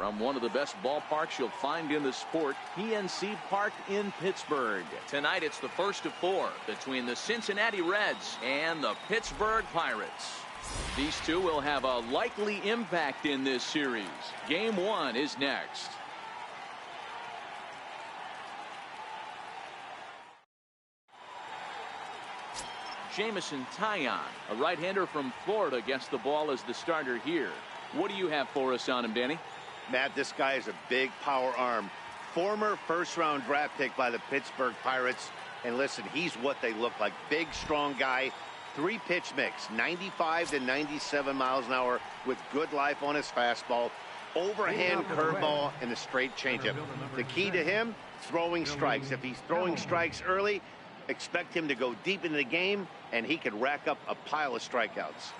From one of the best ballparks you'll find in the sport, PNC Park in Pittsburgh. Tonight it's the first of 4 between the Cincinnati Reds and the Pittsburgh Pirates. These two will have a likely impact in this series. Game 1 is next. Jameson Taillon, a right-hander from Florida, gets the ball as the starter here. What do you have for us on him, Danny? Matt, this guy is a big power arm. Former first-round draft pick by the Pittsburgh Pirates. And listen, he's what they look like. Big, strong guy. 3-pitch mix, 95 to 97 miles an hour with good life on his fastball. Overhand curveball and a straight changeup. The key to him, throwing strikes. If he's throwing strikes early, expect him to go deep into the game, and he could rack up a pile of strikeouts.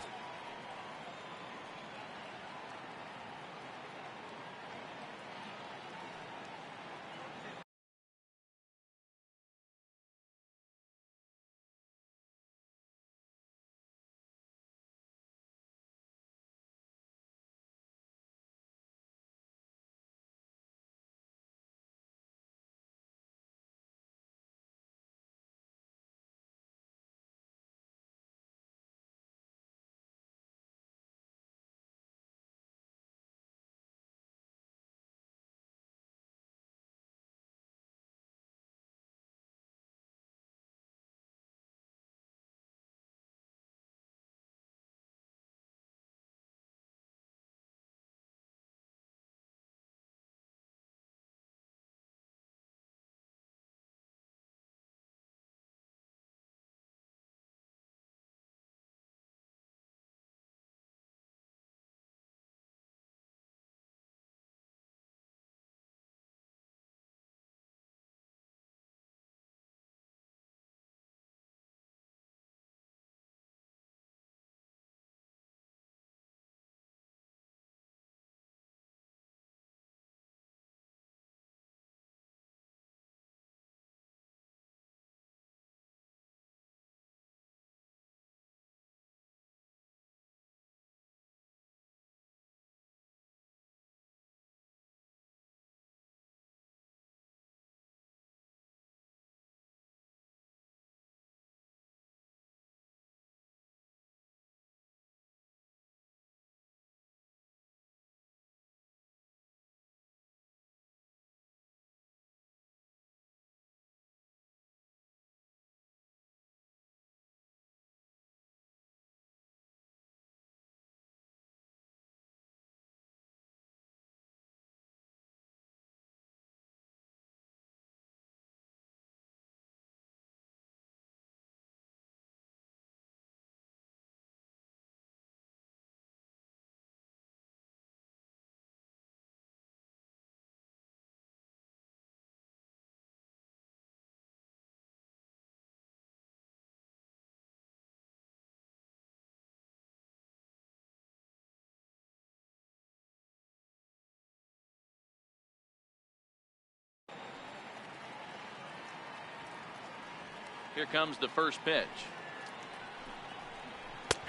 Here comes the first pitch.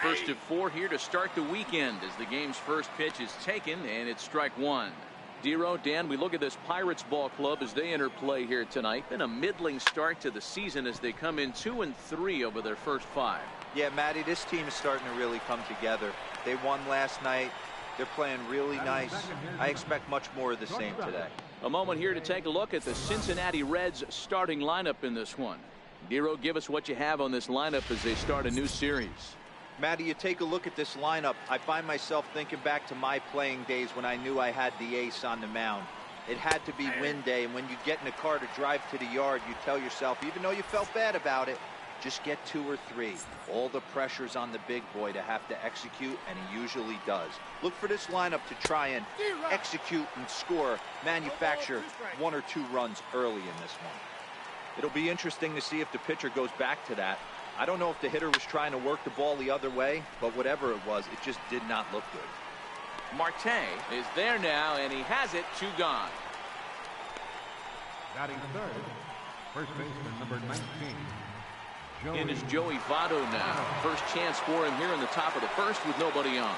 First of 4 here to start the weekend as the game's first pitch is taken, and it's strike 1. Dero, Dan, we look at this Pirates ball club as they enter play here tonight. Been a middling start to the season as they come in 2-3 over their first 5. Yeah, Matty, this team is starting to really come together. They won last night. They're playing really nice. I expect much more of the same today. A moment here to take a look at the Cincinnati Reds starting lineup in this one. Dero, give us what you have on this lineup as they start a new series. Matty, you take a look at this lineup. I find myself thinking back to my playing days when I knew I had the ace on the mound. It had to be win day, and when you get in a car to drive to the yard, you tell yourself, even though you felt bad about it, just get 2 or 3. All the pressure's on the big boy to have to execute, and he usually does. Look for this lineup to try and execute and score, manufacture 1 or 2 runs early in this one. It'll be interesting to see if the pitcher goes back to that. I don't know if the hitter was trying to work the ball the other way, but whatever it was, it just did not look good. Marte is there now, and he has it. 2 gone. Batting third, first baseman number 19. In is Joey Votto now. First chance for him here in the top of the first with nobody on.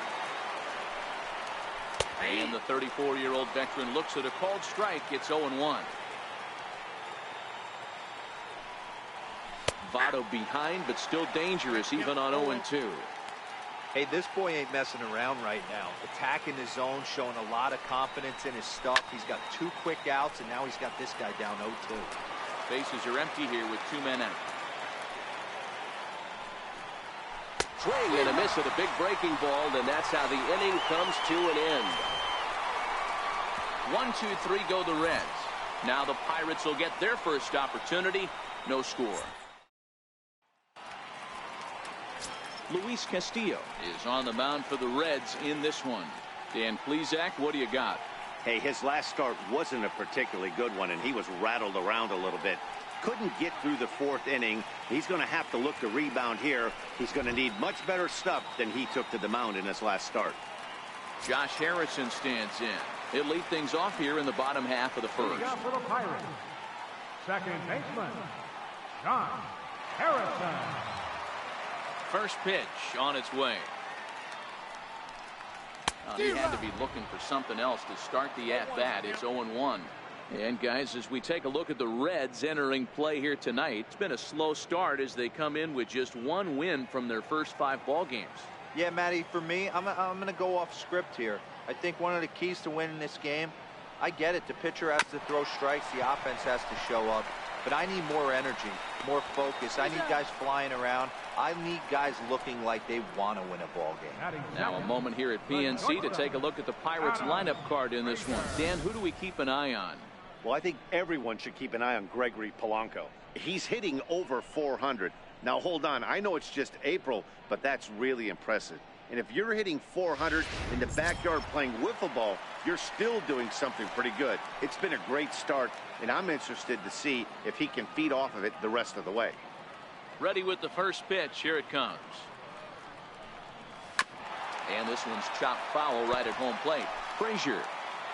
And the 34-year-old veteran looks at a called strike. It's 0-1. Votto behind, but still dangerous even on 0-2. Hey, this boy ain't messing around right now. Attacking the zone, showing a lot of confidence in his stuff. He's got 2 quick outs, and now he's got this guy down 0-2. Bases are empty here with 2 men out. Swing and a miss at a big breaking ball, and that's how the inning comes to an end. 1, 2, 3 go the Reds. Now the Pirates will get their first opportunity. No score. Luis Castillo is on the mound for the Reds in this one. Dan Plesac, what do you got? Hey, his last start wasn't a particularly good one, and he was rattled around a little bit. Couldn't get through the 4th inning. He's going to have to look to rebound here. He's going to need much better stuff than he took to the mound in his last start. Josh Harrison stands in. He'll lead things off here in the bottom half of the first. For the Pirates, second baseman, Josh Harrison. First pitch on its way. He had to be looking for something else to start the at-bat. It's 0-1. And guys, as we take a look at the Reds entering play here tonight, it's been a slow start as they come in with just 1 win from their first 5 ball games. Yeah, Matty, for me, I'm going to go off script here. I think one of the keys to winning this game, I get it. The pitcher has to throw strikes. The offense has to show up. But I need more energy, more focus. I need guys flying around. I need guys looking like they want to win a ball game. Now a moment here at PNC to take a look at the Pirates lineup card in this one. Dan, who do we keep an eye on? Well, I think everyone should keep an eye on Gregory Polanco. He's hitting over 400. Now, hold on. I know it's just April, but that's really impressive. And if you're hitting 400 in the backyard playing wiffle ball, you're still doing something pretty good. It's been a great start, and I'm interested to see if he can feed off of it the rest of the way. Ready with the first pitch. Here it comes. And this one's chopped foul right at home plate. Frazier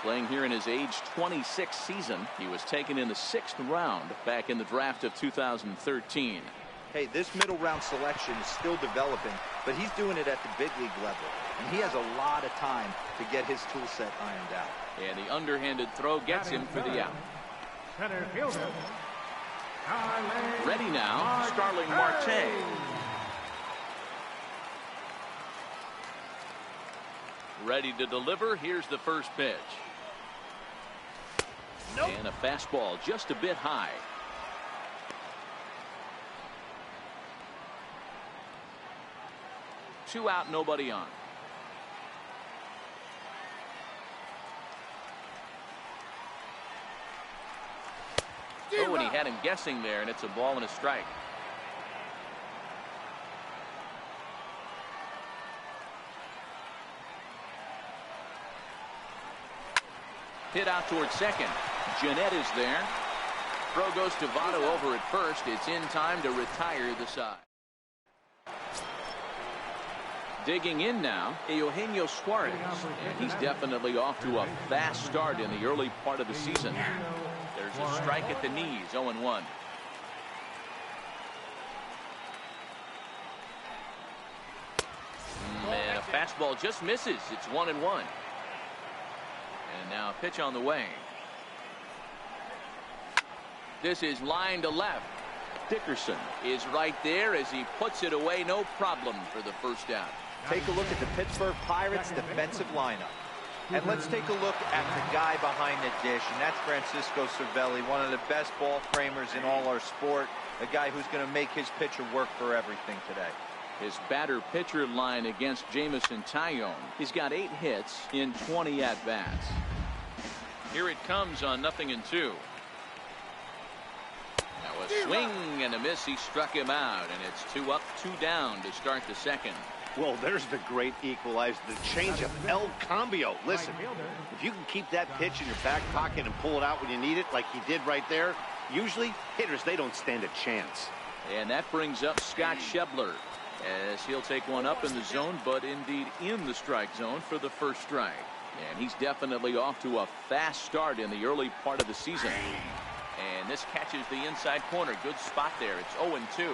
playing here in his age 26 season. He was taken in the 6th round back in the draft of 2013. Hey, this middle round selection is still developing, but he's doing it at the big league level. And he has a lot of time to get his tool set ironed out. And the underhanded throw gets him for the out. Center fielder, ready now, Starling Marte. Ready to deliver. Here's the first pitch. Nope. And a fastball just a bit high. Two out, nobody on. Oh, and he had him guessing there, and it's a ball and a strike. Hit out towards second. Jeanette is there. Throw goes to Votto over at first. It's in time to retire the side. Digging in now, Eugenio Suarez. And he's definitely off to a fast start in the early part of the season. There's a strike at the knees, 0-1. And a fastball just misses. It's 1-1. And now a pitch on the way. This is line to left. Dickerson is right there as he puts it away. No problem for the first out. Take a look at the Pittsburgh Pirates defensive lineup. And let's take a look at the guy behind the dish, and that's Francisco Cervelli, one of the best ball framers in all our sport, a guy who's going to make his pitcher work for everything today. His batter-pitcher line against Jameson Taillon. He's got 8 hits in 20 at-bats. Here it comes on 0-2. Now a swing and a miss. He struck him out, and it's 2 up, 2 down to start the second. Well, there's the great equalizer, the change of El Cambio. Listen, if you can keep that pitch in your back pocket and pull it out when you need it, like he did right there, usually hitters, they don't stand a chance. And that brings up Scott Schebler as he'll take one up in the zone, but indeed in the strike zone for the first strike. And he's definitely off to a fast start in the early part of the season. And this catches the inside corner. Good spot there. It's 0-2.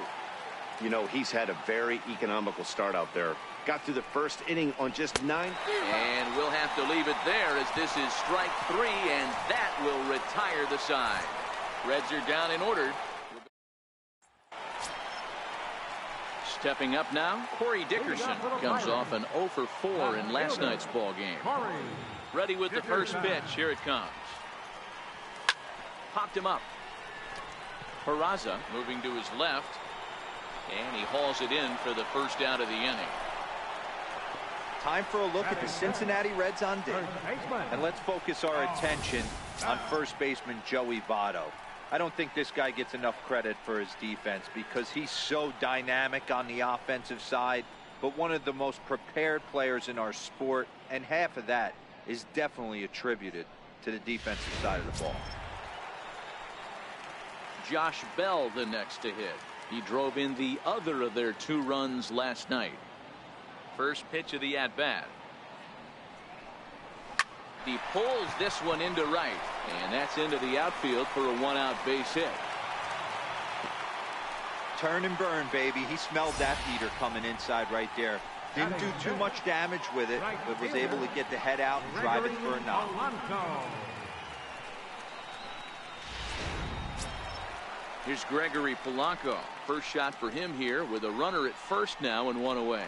You know, he's had a very economical start out there. Got through the first inning on just 9. And we'll have to leave it there as this is strike 3, and that will retire the side. Reds are down in order. Stepping up now, Corey Dickerson comes off an 0 for 4 in last night's ball game. Ready with the first pitch. Here it comes. Popped him up. Peraza moving to his left, and he hauls it in for the first out of the inning. Time for a look at the Cincinnati Reds on deck. And let's focus our attention on first baseman Joey Votto. I don't think this guy gets enough credit for his defense because he's so dynamic on the offensive side, but one of the most prepared players in our sport, and half of that is definitely attributed to the defensive side of the ball. Josh Bell the next to hit. He drove in the other of their 2 runs last night. First pitch of the at-bat. He pulls this one into right, and that's into the outfield for a 1-out base hit. Turn and burn, baby. He smelled that heater coming inside right there. Didn't do too much damage with it, but was able to get the head out and drive it for a knock. Here's Gregory Polanco. First shot for him here with a runner at first now and 1 away.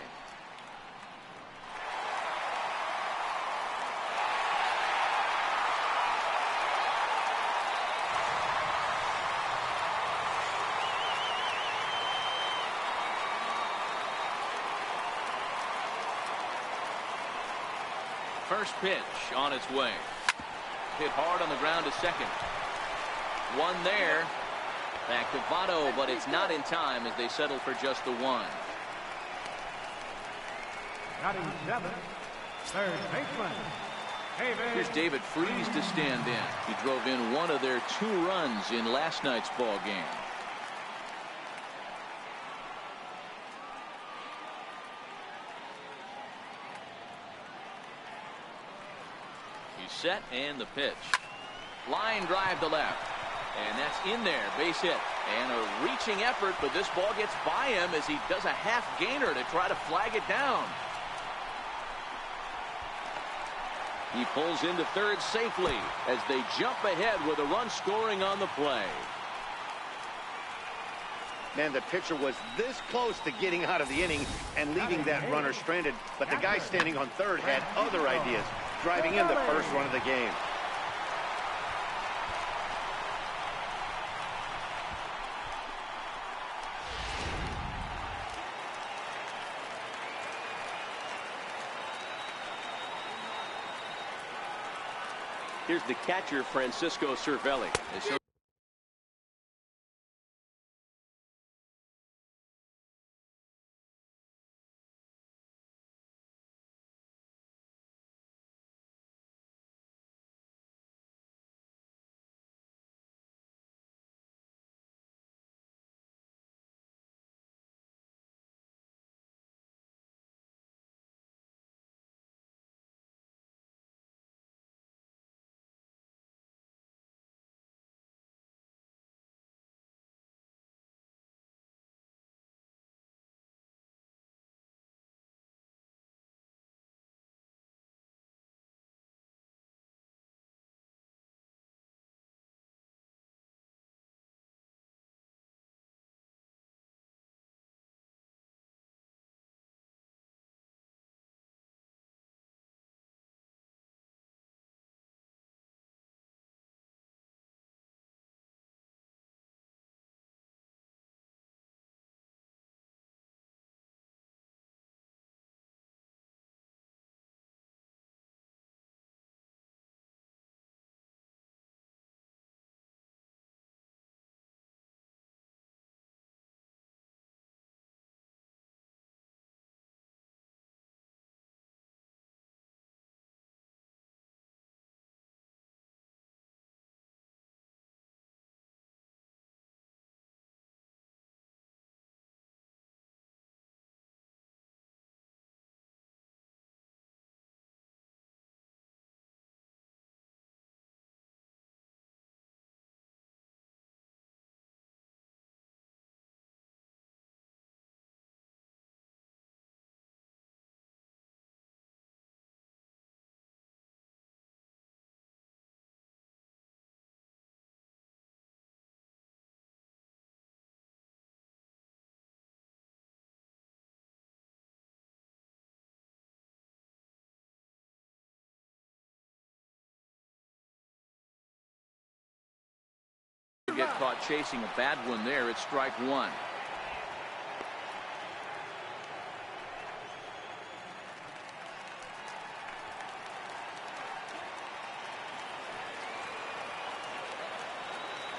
First pitch on its way. Hit hard on the ground to second. One there. Back to Votto, but it's not in time as they settle for just the 1. Batting 7, third baseman, David. Here's David Freese to stand in. He drove in 1 of their 2 runs in last night's ball game. He's set, and the pitch. Line drive to left. And that's in there, base hit. And a reaching effort, but this ball gets by him as he does a half gainer to try to flag it down. He pulls into third safely as they jump ahead with a run scoring on the play. Man, the pitcher was this close to getting out of the inning and leaving that runner stranded, but the guy standing on third had other ideas, driving in the first run of the game. Here's the catcher, Francisco Cervelli. Get caught chasing a bad one there. It's strike one.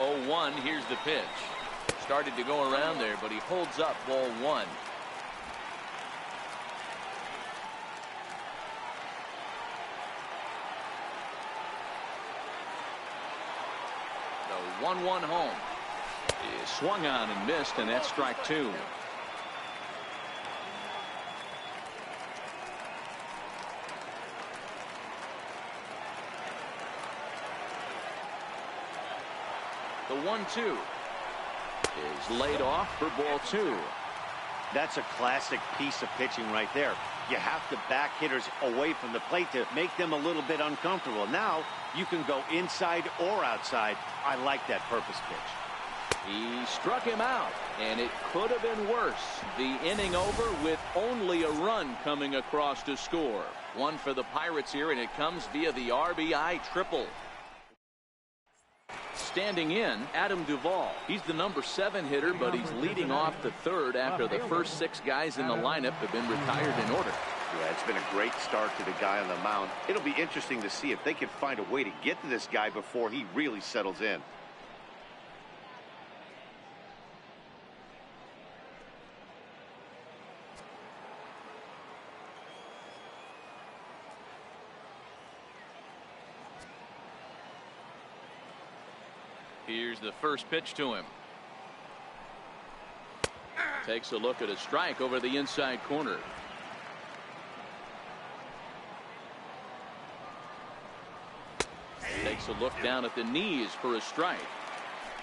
Oh, 1. Here's the pitch. Started to go around there, but he holds up ball one. The 1-1 home is swung on and missed, and that's strike two. The 1-2 is laid off for ball two. That's a classic piece of pitching right there. You have to back hitters away from the plate to make them a little bit uncomfortable. Now you can go inside or outside. I like that purpose pitch. He struck him out, and it could have been worse. The inning over with only a run coming across to score. One for the Pirates here, and it comes via the RBI triple. Standing in, Adam Duvall. He's the number 7 hitter, but he's leading off the third after the first 6 guys in the lineup have been retired in order. Yeah, it's been a great start to the guy on the mound. It'll be interesting to see if they can find a way to get to this guy before he really settles in. Here's the first pitch to him. Takes a look at a strike over the inside corner. Takes a look down at the knees for a strike.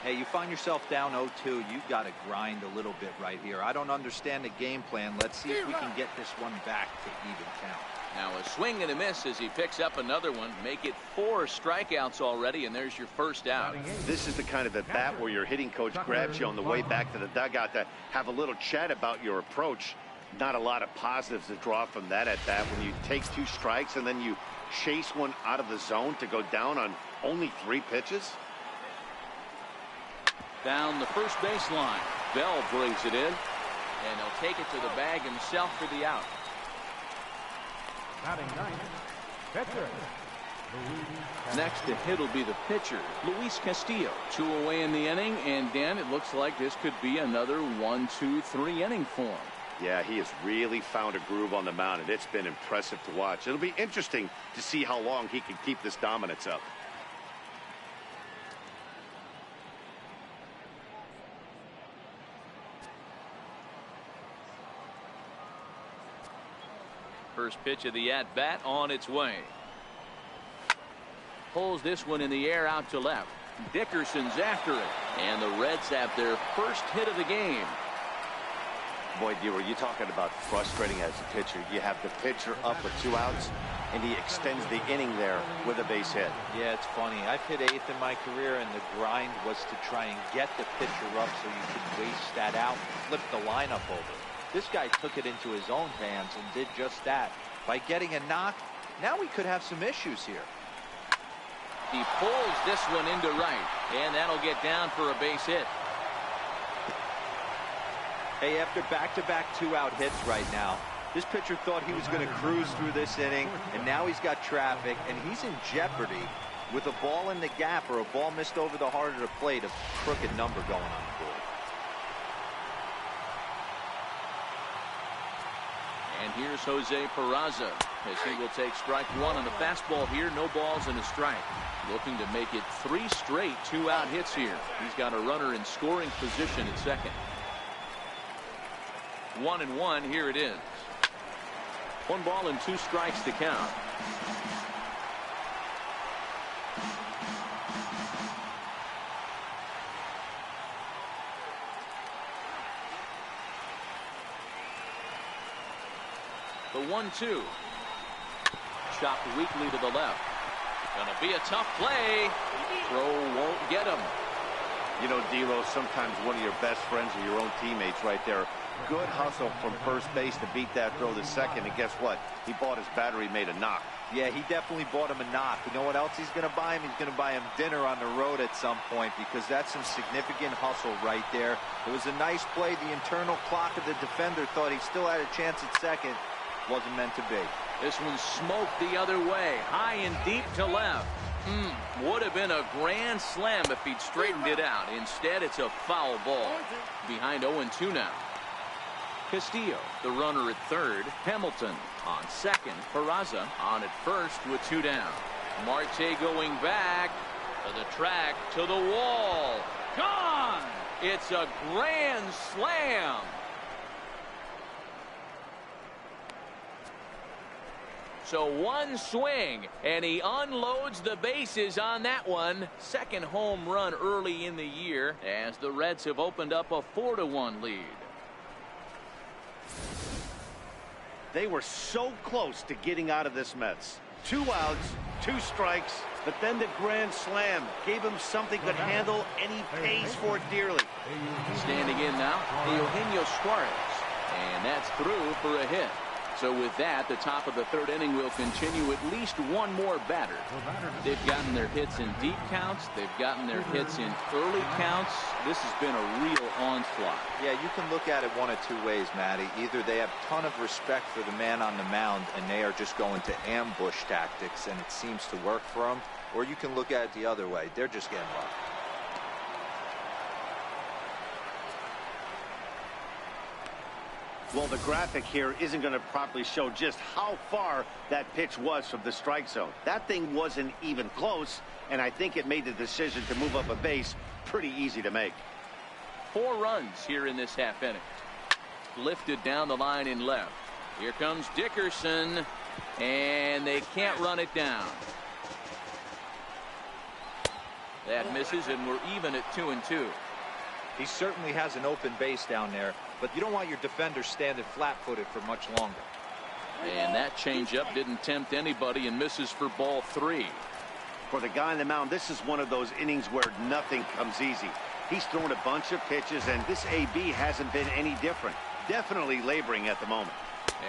Hey, you find yourself down 0-2. You've got to grind a little bit right here. I don't understand the game plan. Let's see if we can get this one back to even count. Now a swing and a miss as he picks up another one. Make it 4 strikeouts already, and there's your first out. This is the kind of at bat where your hitting coach grabs you on the way back to the dugout to have a little chat about your approach. Not a lot of positives to draw from that at bat when you take 2 strikes and then you chase one out of the zone to go down on only 3 pitches. Down the first baseline. Bell brings it in, and he'll take it to the bag himself for the out. Batting ninth, pitcher. Next to hit will be the pitcher, Luis Castillo. 2 away in the inning, and Dan, it looks like this could be another 1-2-3 inning for him. Yeah, he has really found a groove on the mound, and it's been impressive to watch. It'll be interesting to see how long he can keep this dominance up. First pitch of the at-bat on its way. Pulls this one in the air out to left. Dickerson's after it, and the Reds have their first hit of the game. Boy, Dero, you're talking about frustrating as a pitcher. You have the pitcher up with 2 outs, and he extends the inning there with a base hit. Yeah, it's funny. I've hit 8th in my career, and the grind was to try and get the pitcher up so you could waste that out, flip the lineup over. This guy took it into his own hands and did just that. By getting a knock, now we could have some issues here. He pulls this one into right, and that'll get down for a base hit. Hey, after back-to-back 2-out hits right now, this pitcher thought he was going to cruise through this inning, and now he's got traffic, and he's in jeopardy with a ball in the gap or a ball missed over the heart of the plate, a crooked number going on the board. And here's Jose Peraza as he will take strike 1 on the fastball here. No balls and a strike. Looking to make it 3 straight 2-out hits here. He's got a runner in scoring position at second. 1-1. Here it is. 1 ball and 2 strikes to count. The 1-2. Chopped weakly to the left. Gonna be a tough play. Throw won't get him. You know, D'Lo, sometimes one of your best friends or your own teammates right there Good hustle from first base to beat that throw to second, and guess what? He bought his battery made a knock. Yeah, he definitely bought him a knock. You know what else he's going to buy him? He's going to buy him dinner on the road at some point, because that's some significant hustle right there. It was a nice play. The internal clock of the defender thought he still had a chance at second. Wasn't meant to be. This one smoked the other way, high and deep to left. Would have been a grand slam if he'd straightened it out. Instead, it's a foul ball. Behind 0-2 now. Castillo, the runner at third. Hamilton on second. Peraza on at first with 2 down. Marte going back to the track, to the wall. Gone! It's a grand slam. So one swing, and he unloads the bases on that one. Second home run early in the year, as the Reds have opened up a 4-1 lead. They were so close to getting out of this mess. 2 outs, 2 strikes, but then the grand slam gave him something to handle, and he pays for it dearly. Standing in now, Eugenio Suarez, and that's through for a hit. So with that, the top of the third inning will continue. At least one more batter. They've gotten their hits in deep counts. They've gotten their hits in early counts. This has been a real onslaught. Yeah, you can look at it one of 2 ways, Matty. Either they have a ton of respect for the man on the mound, and they are just going to ambush tactics, and it seems to work for them. Or you can look at it the other way. They're just getting lucky. Well, the graphic here isn't going to properly show just how far that pitch was from the strike zone. That thing wasn't even close, and I think it made the decision to move up a base pretty easy to make. 4 runs here in this half inning. Lifted down the line in left. Here comes Dickerson, and they can't run it down. That misses, and we're even at 2-2. He certainly has an open base down there, but you don't want your defender standing flat-footed for much longer. And that changeup didn't tempt anybody and misses for ball 3. For the guy on the mound, this is one of those innings where nothing comes easy. He's thrown a bunch of pitches, and this AB hasn't been any different. Definitely laboring at the moment.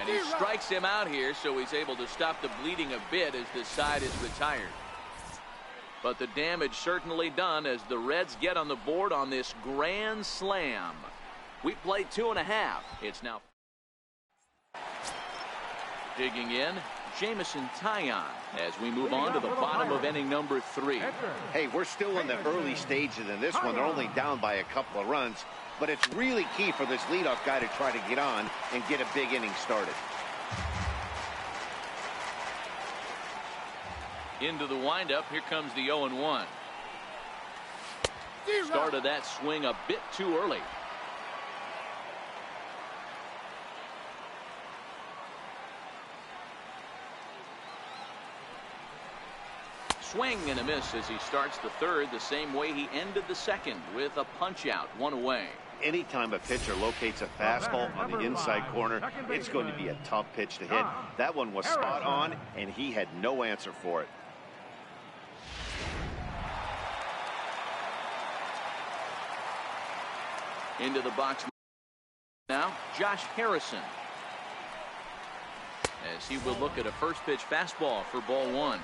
And he strikes him out here, so he's able to stop the bleeding a bit as the side is retired. But the damage certainly done as the Reds get on the board on this grand slam. We played 2.5. It's now digging in. Jamison Taillon as we move on to the bottom of inning number 3. Hey, we're still in the early stages in this one. They're only down by a couple of runs, but it's really key for this leadoff guy to try to get on and get a big inning started. Into the windup, here comes the 0-1. Started that swing a bit too early. Swing and a miss as he starts the third the same way he ended the second, with a punch out, 1 away. Anytime a pitcher locates a fastball on the inside corner, it's going to be a tough pitch to hit. That one was spot on, and he had no answer for it. Into the box now, Josh Harrison, as he will look at a first pitch fastball for ball 1.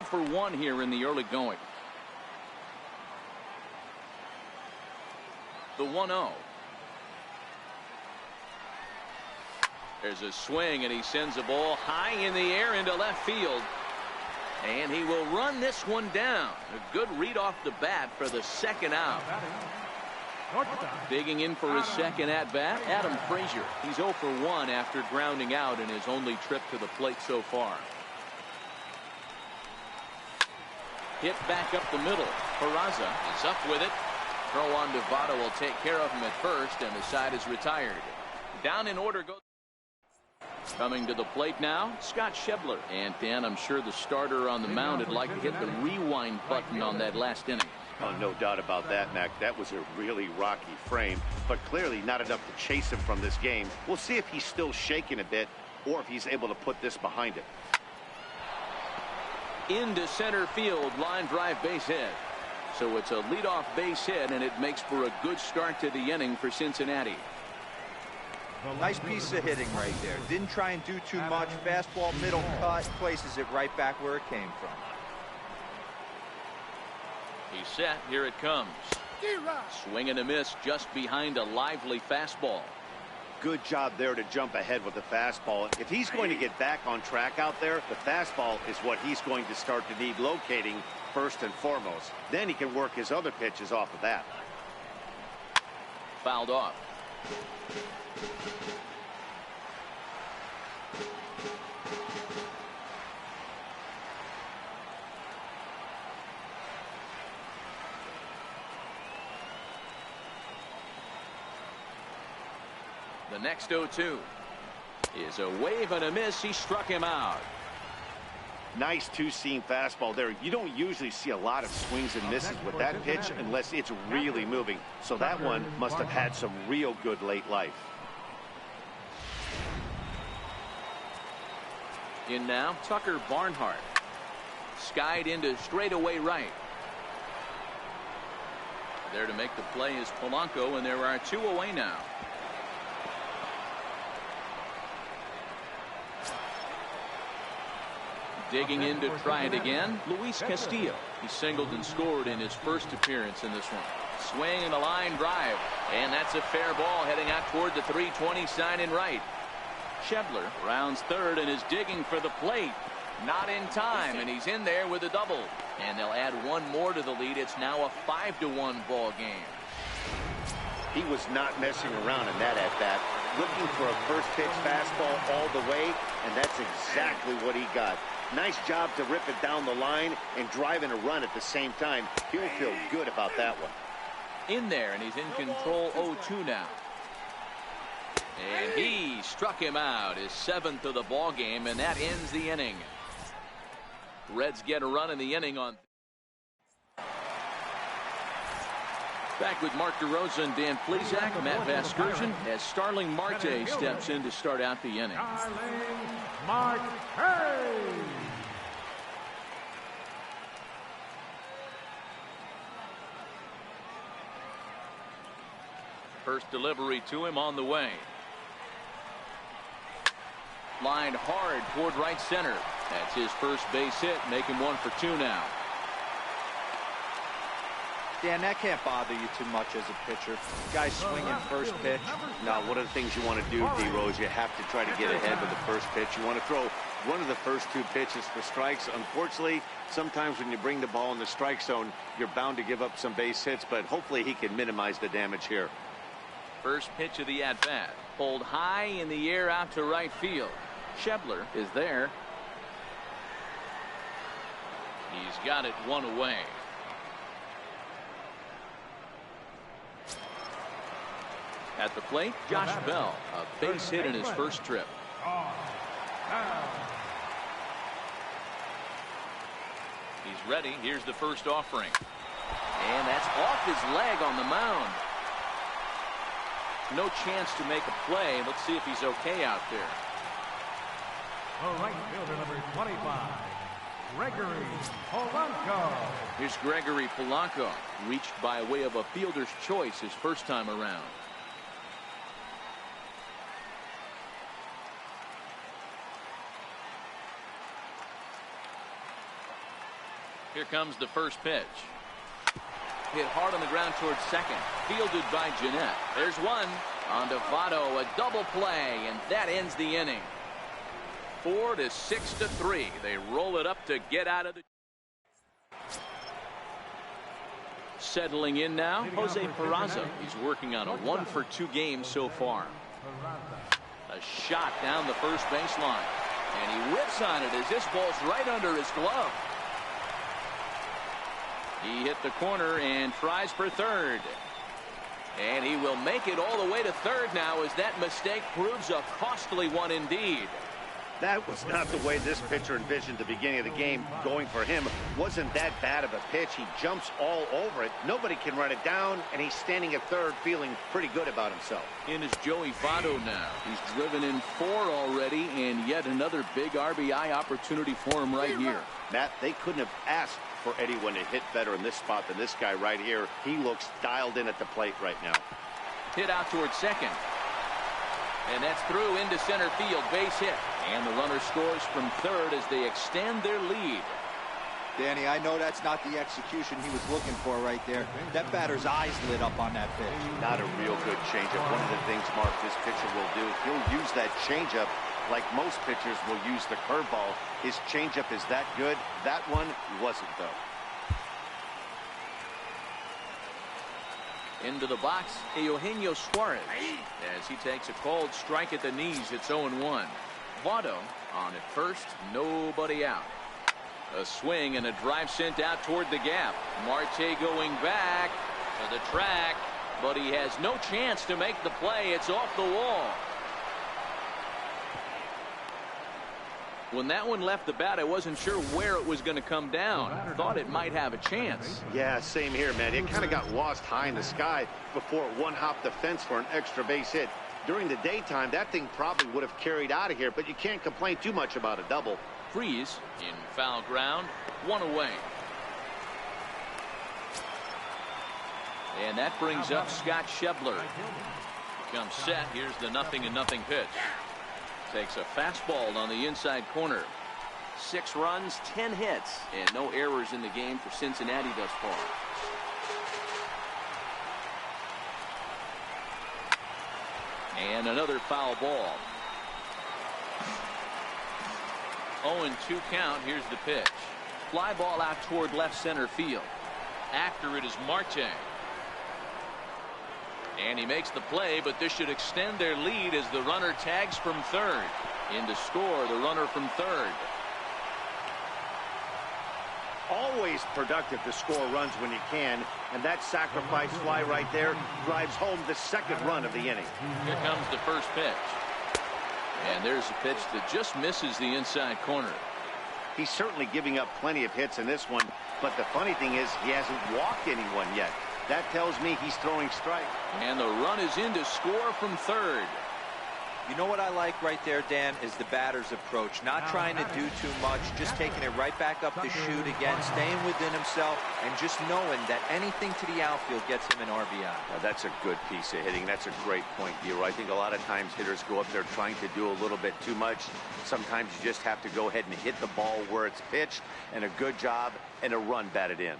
For 1 here in the early going. The 1-0. There's a swing, and he sends a ball high in the air into left field. And he will run this one down. A good read off the bat for the second out. Digging in for his second at-bat, Adam Frazier. He's 0 for 1 after grounding out in his only trip to the plate so far. Hit back up the middle. Peraza is up with it. Throw on Devado will take care of him at first, and the side is retired. Down in order goes. Coming to the plate now, Scott Schebler. And Dan, I'm sure the starter on the mound would like to hit the rewind button on that last inning. Oh, no doubt about that, Mac. That was a really rocky frame, but clearly not enough to chase him from this game. We'll see if he's still shaking a bit or if he's able to put this behind him. Into center field, line drive base hit. So it's a leadoff base hit, and it makes for a good start to the inning for Cincinnati. Nice piece of hitting right there. Didn't try and do too much. Fastball, middle cut, places it right back where it came from. He's set. Here it comes. Swing and a miss just behind a lively fastball. Good job there to jump ahead with the fastball. If he's going to get back on track out there, the fastball is what he's going to start to need locating first and foremost. Then he can work his other pitches off of that. Fouled off. The next 0-2 is a wave and a miss. He struck him out. Nice two-seam fastball there. You don't usually see a lot of swings and misses with that pitch unless it's really moving. So that one must have had some real good late life. In now, Tucker Barnhart. Skied into straightaway right. There to make the play is Polanco, and there are 2 away now. Digging in to try it again, Luis Castillo. He singled and scored in his first appearance in this one. Swing and a line drive, and that's a fair ball heading out toward the 320 sign in right. Schebler rounds third and is digging for the plate. Not in time, and he's in there with a double. And they'll add one more to the lead. It's now a 5-1 ball game. He was not messing around in that at-bat. Looking for a first pitch fastball all the way, and that's exactly what he got. Nice job to rip it down the line and drive in a run at the same time. He'll feel good about that one. In there, and he's in control 0-2 now. And he struck him out, his 7th of the ball game, and that ends the inning. Reds get a run in the inning on. Back with Mark DeRosa and Dan Plesac, Matt Vasgersian, as Starling Marte steps in to start out the inning. Marte. First delivery to him on the way. Lined hard toward right center. That's his first base hit, making 1 for 2 now. Dan, that can't bother you too much as a pitcher. Guy swinging first pitch. Now, one of the things you want to do, D-Rose, you have to try to get ahead with the first pitch. You want to throw one of the first 2 pitches for strikes. Unfortunately, sometimes when you bring the ball in the strike zone, you're bound to give up some base hits, but hopefully he can minimize the damage here. First pitch of the at-bat. Pulled high in the air out to right field. Schebler is there. He's got it 1 away. At the plate, Josh Bell, a base hit in his first trip. He's ready. Here's the first offering. And that's off his leg on the mound. No chance to make a play. Let's see if he's okay out there. The right fielder, number 25, Gregory Polanco. Here's Gregory Polanco, reached by way of a fielder's choice his first time around. Here comes the first pitch. Hit hard on the ground towards second. Fielded by Jeanette. There's one. On to Votto, a double play, and that ends the inning. 4-6-3. They roll it up to get out of the. Settling in now, Jose Peraza. He's working on a 1-for-2 game so far. A shot down the first baseline. And he whips on it as this ball's right under his glove. He hit the corner and tries for third. And he will make it all the way to third now as that mistake proves a costly one indeed. That was not the way this pitcher envisioned the beginning of the game. Going for him wasn't that bad of a pitch. He jumps all over it. Nobody can run it down, and he's standing at third feeling pretty good about himself. In is Joey Votto now. He's driven in 4 already, and yet another big RBI opportunity for him right here. Matt, they couldn't have asked for anyone to hit better in this spot than this guy right here. He looks dialed in at the plate right now. Hit out towards second. And that's through into center field, base hit. And the runner scores from third as they extend their lead. Danny, I know that's not the execution he was looking for right there. That batter's eyes lit up on that pitch. Not a real good changeup. One of the things, Mark, this pitcher will do, he'll use that changeup like most pitchers will use the curveball. His changeup is that good. That one wasn't, though. Into the box, Eugenio Suarez. As he takes a cold strike at the knees, it's 0-1. Votto on at first, nobody out. A swing and a drive sent out toward the gap. Marte going back to the track, but he has no chance to make the play. It's off the wall. When that one left the bat, I wasn't sure where it was going to come down. Thought it might have a chance. Yeah, same here, man. It kind of got lost high in the sky before it one-hopped the fence for an extra base hit. During the daytime, that thing probably would have carried out of here, but you can't complain too much about a double. Freeze in foul ground, 1 away. And that brings up Scott Schebler. Comes set. Here's the 0-0 pitch. Takes a fastball on the inside corner. 6 runs, 10 hits, and no errors in the game for Cincinnati thus far. And another foul ball. 0-2 count. Here's the pitch. Fly ball out toward left center field. After it is Marte. And he makes the play, but this should extend their lead as the runner tags from third. In to score, the runner from third. Always productive to score runs when you can, and that sacrifice fly right there drives home the second run of the inning. Here comes the first pitch. And there's a pitch that just misses the inside corner. He's certainly giving up plenty of hits in this one, but the funny thing is he hasn't walked anyone yet. That tells me he's throwing strikes. And the run is in to score from third. You know what I like right there, Dan, is the batter's approach. Not trying to do too much, just taking it right back up the chute again, staying within himself, and just knowing that anything to the outfield gets him an RBI. Now, that's a good piece of hitting. That's a great point, Hero. I think a lot of times hitters go up there trying to do a little bit too much. Sometimes you just have to go ahead and hit the ball where it's pitched, and a good job and a run batted in.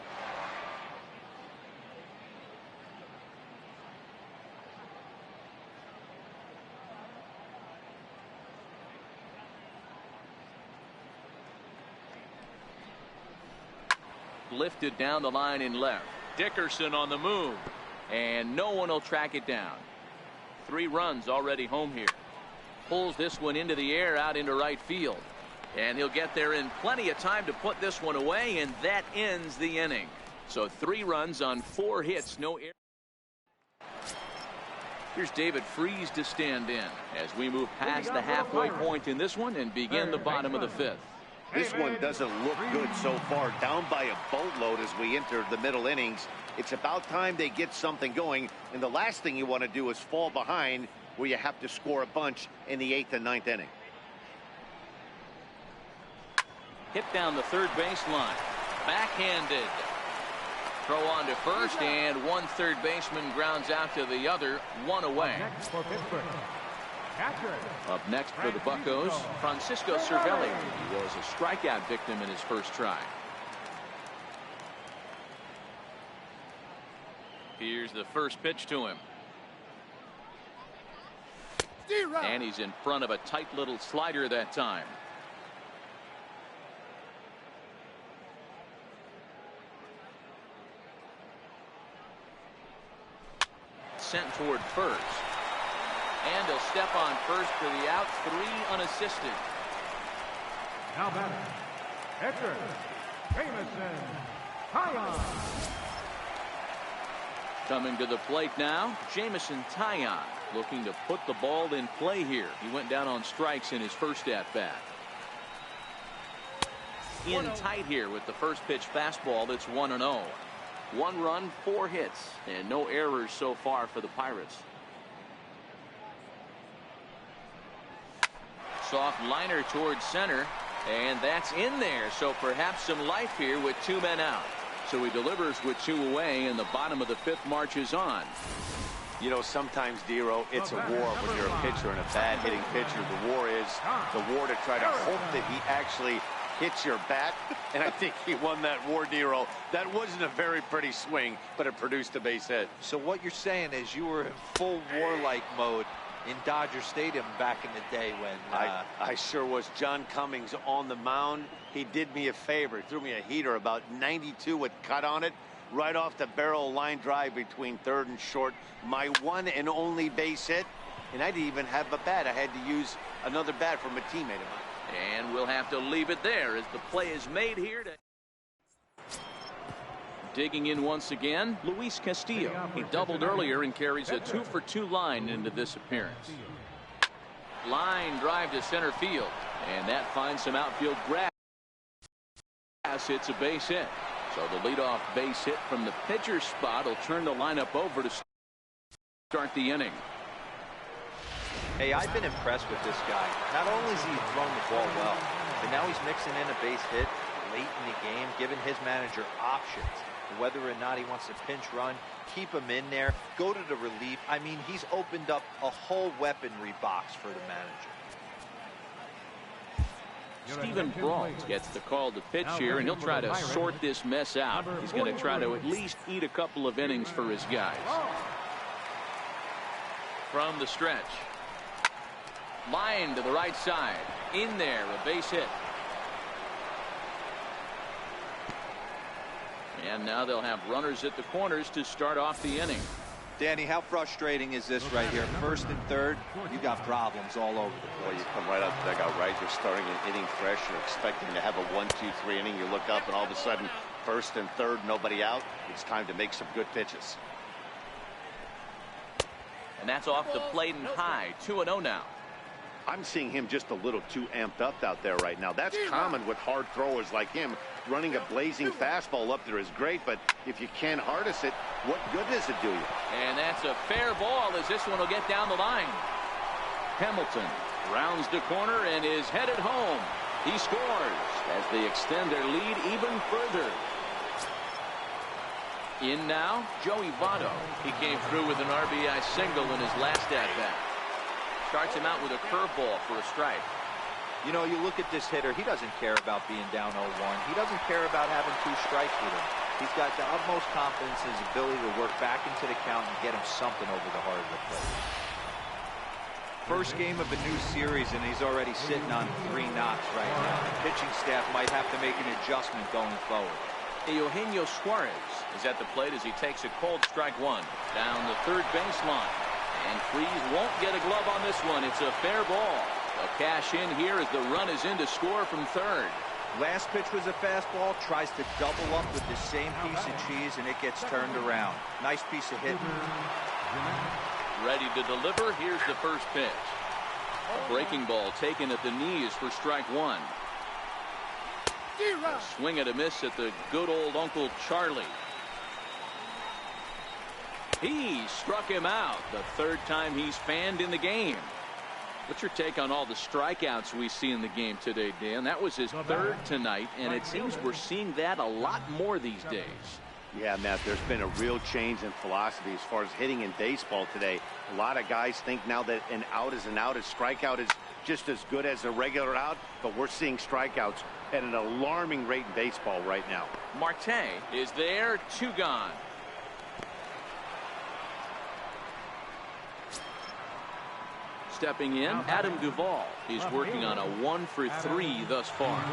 Lifted down the line in left. Dickerson on the move. And no one will track it down. 3 runs already home here. Pulls this one into the air out into right field. And he'll get there in plenty of time to put this one away, and that ends the inning. So 3 runs on 4 hits, no error. Here's David Freese to stand in as we move past the halfway point in this one and begin the bottom of the 5th. This one doesn't look good so far. Down by a boatload as we enter the middle innings. It's about time they get something going, and the last thing you want to do is fall behind where you have to score a bunch in the 8th and 9th inning. Hit down the third baseline. Backhanded. Throw on to first, and one third baseman grounds out to the other, 1 away. Up next for the Buccos, Francisco Cervelli. He was a strikeout victim in his first try. Here's the first pitch to him. And he's in front of a tight little slider that time. Sent toward first. And he'll step on first for the out. 3 unassisted. Now batter, Edgar Jameson Tyon. Coming to the plate now, Jameson Tyon, looking to put the ball in play here. He went down on strikes in his first at-bat. In tight here with the first pitch fastball. That's 1-0. 1 run, 4 hits, and no errors so far for the Pirates. Soft liner towards center, and that's in there. So perhaps some life here with 2 men out. So he delivers with 2 away, and the bottom of the 5th marches on. You know, sometimes, Dero, it's a war when you're a pitcher and a bad hitting pitcher. The war is the war to try to hope that he actually hits your bat, and I think he won that war, Dero. That wasn't a very pretty swing, but it produced a base hit. So what you're saying is you were in full warlike mode in Dodger Stadium back in the day when I sure was. John Cummings on the mound. He did me a favor. He threw me a heater about 92 with cut on it. Right off the barrel line drive between third and short. My one and only base hit. And I didn't even have a bat. I had to use another bat from a teammate of mine. And we'll have to leave it there as the play is made here. Digging in once again, Luis Castillo. He doubled earlier and carries a 2-for-2 line into this appearance. Line drive to center field, and that finds some outfield grass. Hits a base hit. So the leadoff base hit from the pitcher's spot will turn the lineup over to start the inning. Hey, I've been impressed with this guy. Not only has he thrown the ball well, but now he's mixing in a base hit late in the game, giving his manager options. Whether or not he wants to pinch run, keep him in there, go to the relief. I mean, he's opened up a whole weaponry box for the manager. Stephen Brault gets the call to pitch here, and he'll try to sort this mess out. He's going to try to at least eat a couple of innings for his guys. From the stretch. Line to the right side. In there, a base hit. And now they'll have runners at the corners to start off the inning. Danny, how frustrating is this right here? First and third, you got problems all over the place. Well, you come right out the dugout, right? You're starting an inning fresh. You're expecting to have a 1-2-3 inning. You look up, and all of a sudden, first and third, nobody out. It's time to make some good pitches. And that's off the plate and high. 2-0 now. I'm seeing him just a little too amped up out there right now. That's common with hard throwers like him. Running a blazing fastball up there is great, but if you can't harness it, what good does it do you? And that's a fair ball as this one will get down the line. Hamilton rounds the corner and is headed home. He scores as they extend their lead even further. In now, Joey Votto. He came through with an RBI single in his last at-bat. Starts him out with a curveball for a strike. You know, you look at this hitter, he doesn't care about being down 0-1. He doesn't care about having 2 strikes with him. He's got the utmost confidence in his ability to work back into the count and get him something over the heart of the plate. First game of a new series, and he's already sitting on 3 knocks right now. The pitching staff might have to make an adjustment going forward. Eugenio Suarez is at the plate as he takes a cold strike 1 down the third baseline. And Freeze won't get a glove on this one. It's a fair ball. They'll cash in here as the run is in to score from third. Last pitch was a fastball. Tries to double up with the same piece of cheese, and it gets turned around. Nice piece of hitting. Ready to deliver. Here's the first pitch. A breaking ball taken at the knees for strike 1. A swing and a miss at the good old Uncle Charlie. He struck him out the third time he's fanned in the game. What's your take on all the strikeouts we see in the game today, Dan? That was his third tonight, and it seems we're seeing that a lot more these days. Yeah, Matt, there's been a real change in philosophy as far as hitting in baseball today. A lot of guys think now that an out is an out. A strikeout is just as good as a regular out, but we're seeing strikeouts at an alarming rate in baseball right now. Marte is there, 2 gone. Stepping in, Adam Duvall. He's working on a 1-for-3 thus far.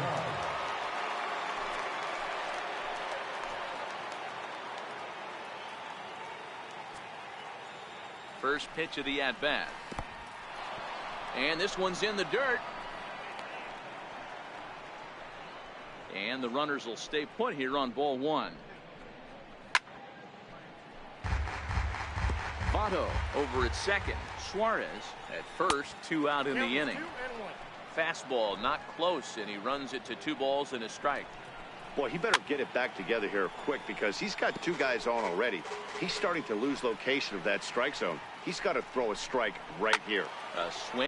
First pitch of the at-bat. And this one's in the dirt. And the runners will stay put here on ball one. Votto over at second. Suarez at first, 2 out in the inning. Fastball not close, and he runs it to 2 balls and a strike. Boy, he better get it back together here quick because he's got 2 guys on already. He's starting to lose location of that strike zone. He's got to throw a strike right here. A swing.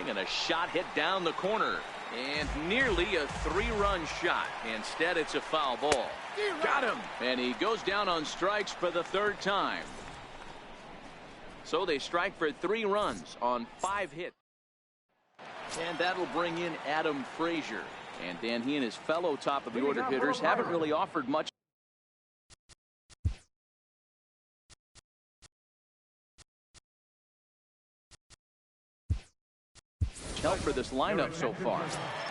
And a shot hit down the corner. And nearly a 3-run shot. Instead, it's a foul ball. Got him. And he goes down on strikes for the 3rd time. So they strike for 3 runs on 5 hits. And that'll bring in Adam Frazier. And Dan, he and his fellow top of the order hitters haven't really offered much help for this lineup so far.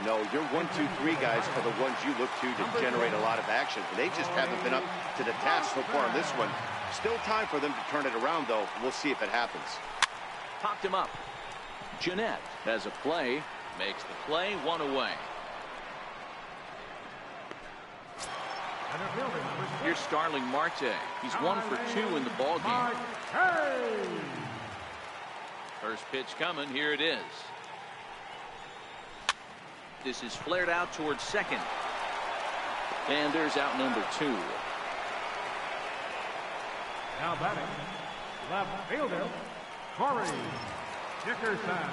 No, your 1, 2, 3 guys are the ones you look to generate a lot of action. They just haven't been up to the task so far in this one. Still time for them to turn it around, though. We'll see if it happens. Popped him up. Jeanette has a play. Makes the play, 1 away. Here's Starling Marte. He's 1 for 2 in the ballgame. First pitch coming. Here it is. This is flared out towards second. And there's out number 2. Now batting, left fielder, Corey Dickerson.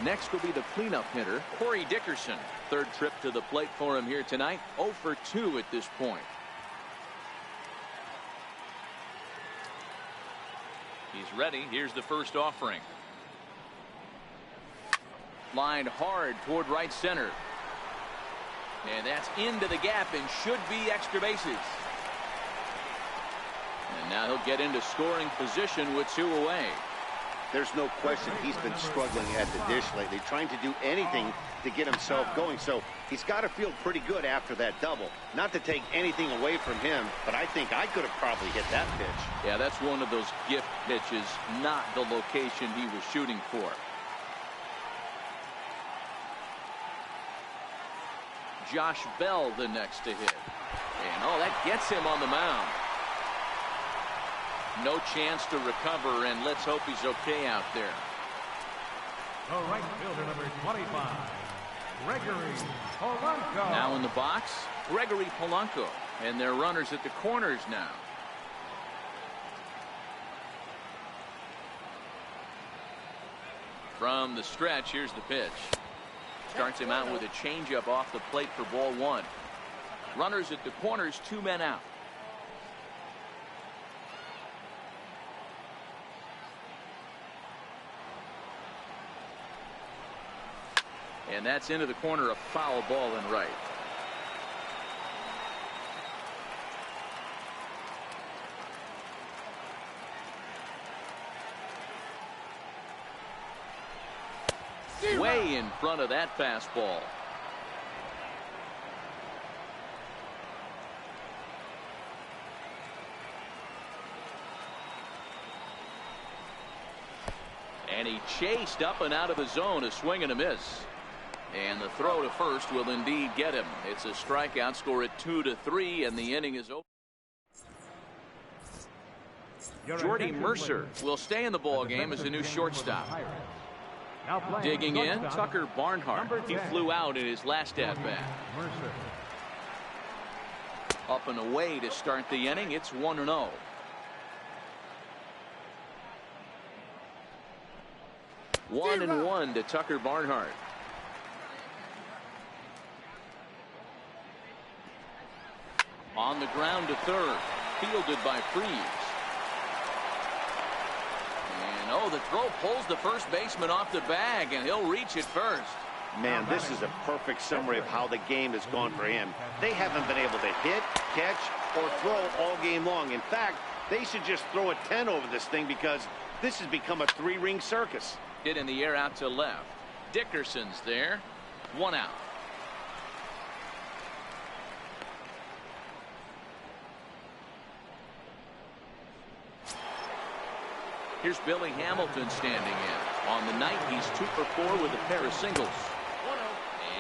Next will be the cleanup hitter, Corey Dickerson. Third trip to the plate for him here tonight. 0 for 2 at this point. He's ready. Here's the first offering. Lined hard toward right center. And that's into the gap and should be extra bases. And now he'll get into scoring position with 2 away. There's no question he's been struggling at the dish lately, trying to do anything to get himself going. So he's got to feel pretty good after that double. Not to take anything away from him, but I think I could have probably hit that pitch. Yeah, that's one of those gift pitches, not the location he was shooting for. Josh Bell the next to hit. And oh, that gets him on the mound. No chance to recover, and let's hope he's okay out there. The right fielder, number 25, Gregory Polanco. Now in the box, Gregory Polanco. And they're runners at the corners now. From the stretch, here's the pitch. Starts him out with a changeup off the plate for ball 1. Runners at the corners, 2 men out. And that's into the corner, a foul ball and right. Way in front of that fastball. And he chased up and out of the zone, a swing and a miss. And the throw to first will indeed get him. It's a strikeout, score at 2-3, and the inning is over. Jordy Mercer will stay in the ball game as a new shortstop. Digging in, Tucker Barnhart. He flew out in his last at-bat. Up and away to start the inning. It's 1-0. One and 1 to Tucker Barnhart. On the ground to third, fielded by Freeze. And oh, the throw pulls the first baseman off the bag, and he'll reach it first. Man, this is a perfect summary of how the game has gone for him. They haven't been able to hit, catch, or throw all game long. In fact, they should just throw a 10 over this thing because this has become a 3-ring circus. Hit in the air out to left. Dickerson's there. 1 out. Here's Billy Hamilton standing in. On the night, he's 2 for 4 with a pair of singles.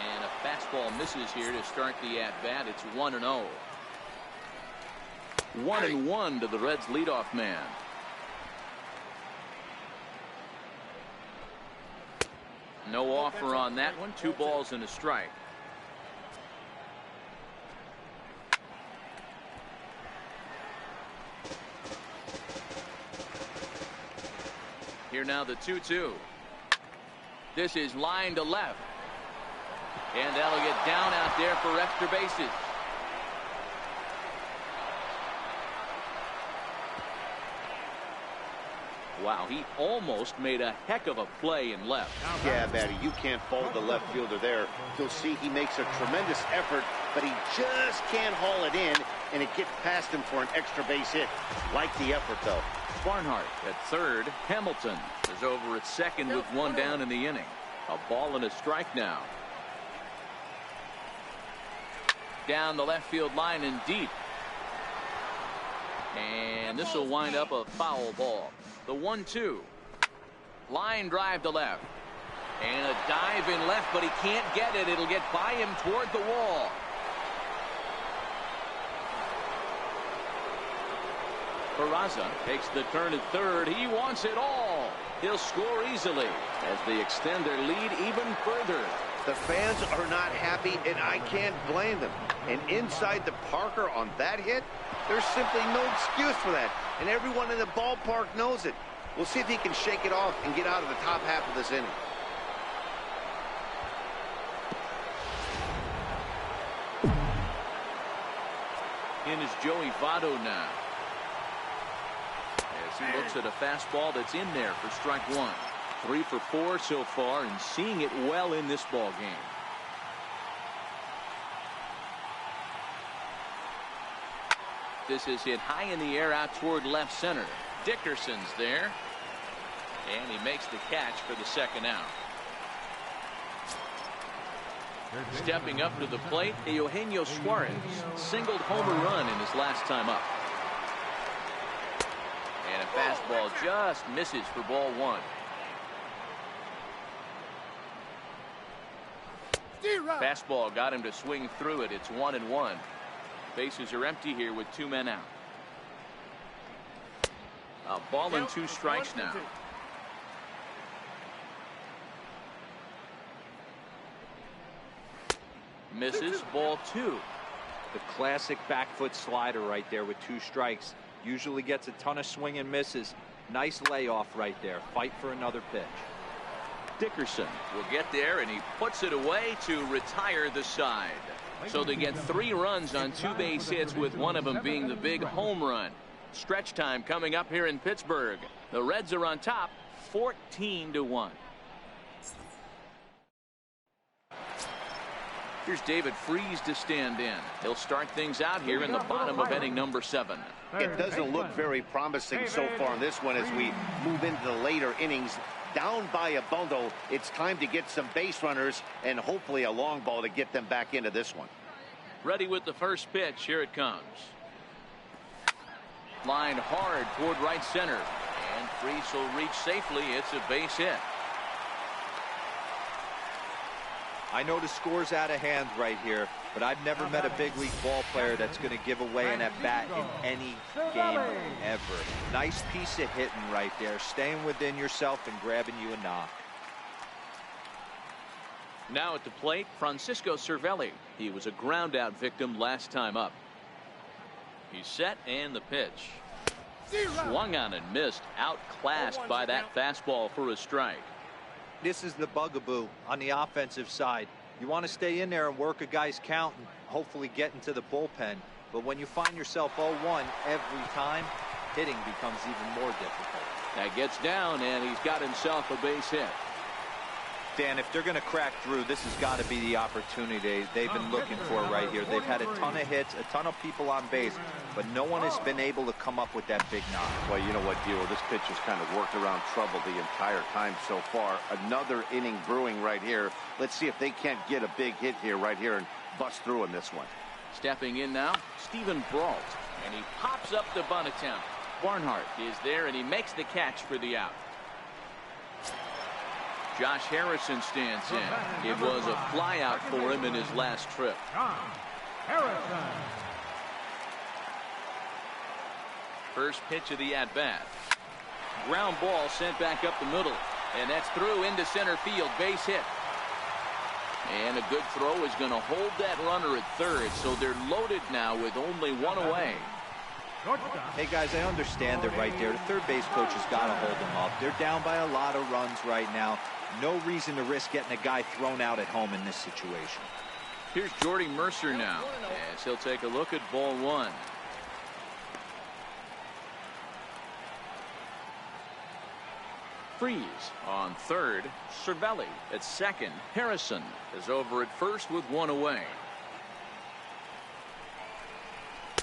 And a fastball misses here to start the at-bat. It's 1-0. 1-1 to the Reds' leadoff man. No offer on that one. 2 balls and a strike. Here now the 2-2. This is line to left. And that'll get down out there for extra bases. Wow, he almost made a heck of a play in left. Yeah, Batty, you can't fault the left fielder there. You'll see he makes a tremendous effort, but he just can't haul it in, and it gets past him for an extra base hit. Like the effort, though. Barnhart at third. Hamilton is over at second with 1 down in the inning. A ball and a strike now. Down the left field line and deep. And this will wind up a foul ball. The 1-2. Line drive to left. And a dive in left, but he can't get it. It'll get by him toward the wall. Peraza takes the turn at third. He wants it all. He'll score easily as they extend their lead even further. The fans are not happy, and I can't blame them. And inside the Parker on that hit, there's simply no excuse for that. And everyone in the ballpark knows it. We'll see if he can shake it off and get out of the top half of this inning. In is Joey Votto now. As he looks at a fastball that's in there for strike one. 3 for 4 so far and seeing it well in this ball game. This is hit high in the air out toward left center. Dickerson's there. And he makes the catch for the second out. Stepping up to the plate, Eugenio Suarez singled home a run in his last time up. And a fastball just misses for ball one. Fastball got him to swing through it. It's 1-1. Bases are empty here with 2 men out. A ball and 2 strikes now. Misses, ball 2. The classic back foot slider right there with 2 strikes. Usually gets a ton of swing and misses. Nice layoff right there. Fight for another pitch. Dickerson will get there, and he puts it away to retire the side. So they get 3 runs on 2 base hits, with one of them being the big home run. Stretch time coming up here in Pittsburgh. The Reds are on top, 14-1. Here's David Freese to stand in. He'll start things out here in the bottom of inning number 7. It doesn't look very promising so far in this one as we move into the later innings. Down by a bundle, it's time to get some base runners and hopefully a long ball to get them back into this one. Ready with the first pitch. Here it comes. Line hard toward right center. And Freese will reach safely. It's a base hit. I know the score's out of hand right here, but I've never met a big league ball player that's going to give away an at-bat in any game ever. Nice piece of hitting right there, staying within yourself and grabbing you a knock. Now at the plate, Francisco Cervelli. He was a ground out victim last time up. He's set, and the pitch. Swung on and missed, outclassed by that fastball for a strike. This is the bugaboo on the offensive side. You want to stay in there and work a guy's count and hopefully get into the bullpen. But when you find yourself 0-1 every time, hitting becomes even more difficult. That gets down, and he's got himself a base hit. Dan, if they're going to crack through, this has got to be the opportunity they've been looking for right here. They've had a ton of hits, a ton of people on base, but no one has been able to come up with that big knock. Well, you know what, Dilo, this pitch has kind of worked around trouble the entire time so far. Another inning brewing right here. Let's see if they can't get a big hit here right here and bust through in this one. Stepping in now, Stephen Brault, and he pops up the bunt attempt. Barnhart is there, and he makes the catch for the out. Josh Harrison stands in. It was a flyout for him in his last trip. Harrison. First pitch of the at-bat. Ground ball sent back up the middle. And that's through into center field. Base hit. And a good throw is going to hold that runner at third. So they're loaded now with only 1 away. Hey, guys, I understand it right there. The third base coach has got to hold them up. They're down by a lot of runs right now. No reason to risk getting a guy thrown out at home in this situation. Here's Jordy Mercer now, as he'll take a look at ball 1. Freese on third. Cervelli at second. Harrison is over at first with 1 away.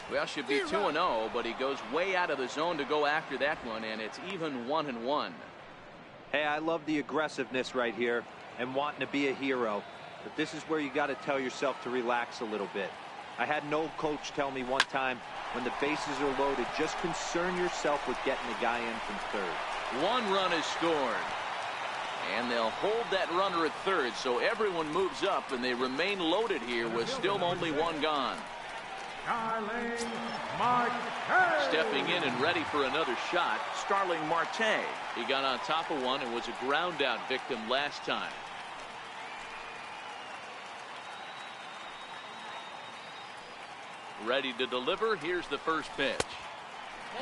Well, should be 2-0, but he goes way out of the zone to go after that one, and it's even 1-1. Hey, I love the aggressiveness right here. and wanting to be a hero. But this is where you got to tell yourself to relax a little bit. I had an old coach tell me one time, when the bases are loaded, just concern yourself with getting the guy in from third. One run is scored. And they'll hold that runner at third, so everyone moves up, and they remain loaded here with still only one gone. Stepping in and ready for another shot, Starling Marte. He got on top of one and was a ground out victim last time. Ready to deliver. Here's the first pitch.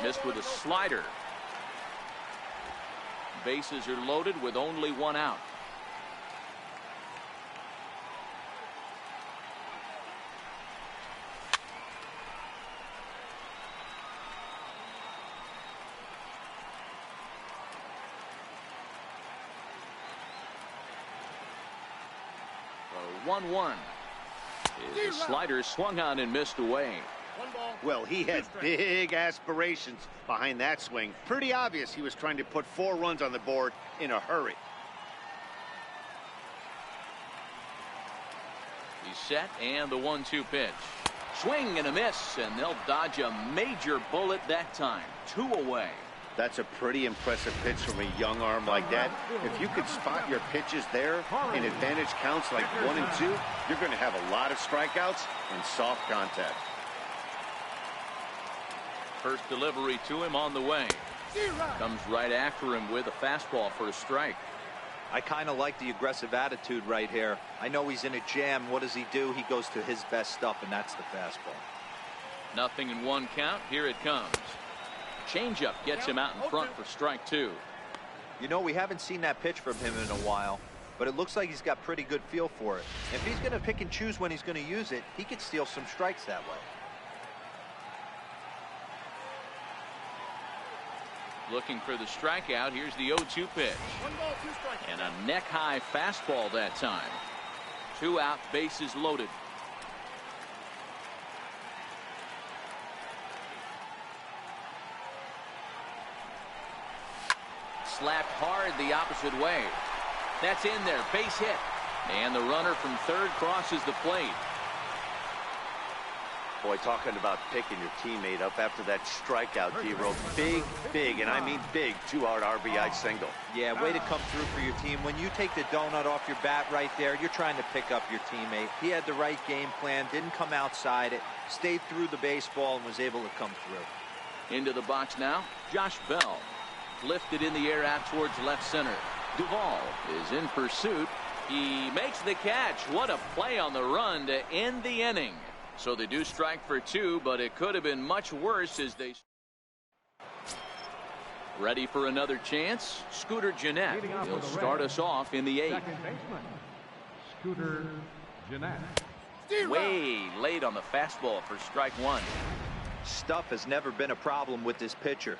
Missed with a slider. Bases are loaded with only one out. A 1-1. The slider swung on and missed away. Well, he had big aspirations behind that swing. Pretty obvious he was trying to put 4 runs on the board in a hurry. He's set, and the 1-2 pitch. Swing and a miss, and they'll dodge a major bullet that time. 2 away. That's a pretty impressive pitch from a young arm like that. If you could spot your pitches there in advantage counts like 1 and 2, you're going to have a lot of strikeouts and soft contact. First delivery to him on the way. Comes right after him with a fastball for a strike. I kind of like the aggressive attitude right here. I know he's in a jam. What does he do? He goes to his best stuff, and that's the fastball. Nothing in 1 count. Here it comes. Changeup gets him out in front for strike 2. You know, we haven't seen that pitch from him in a while, but it looks like he's got pretty good feel for it. If he's going to pick and choose when he's going to use it, he could steal some strikes that way. Looking for the strikeout. Here's the 0-2 pitch. And a neck-high fastball that time. 2 out, bases loaded. Slapped hard the opposite way. That's in there, base hit. And the runner from third crosses the plate. Boy, talking about picking your teammate up after that strikeout, D-Row. Big, and I mean big, 2-out RBI single. Yeah, way to come through for your team. When you take the donut off your bat right there, you're trying to pick up your teammate. He had the right game plan, didn't come outside it, stayed through the baseball, and was able to come through. Into the box now, Josh Bell. Lifted in the air out towards left center. Duvall is in pursuit. He makes the catch. What a play on the run to end the inning. So they do strike for 2, but it could have been much worse as they... Ready for another chance? Scooter Gennett. He'll start us off in the 8th. Scooter Gennett. Way late on the fastball for strike 1. Stuff has never been a problem with this pitcher.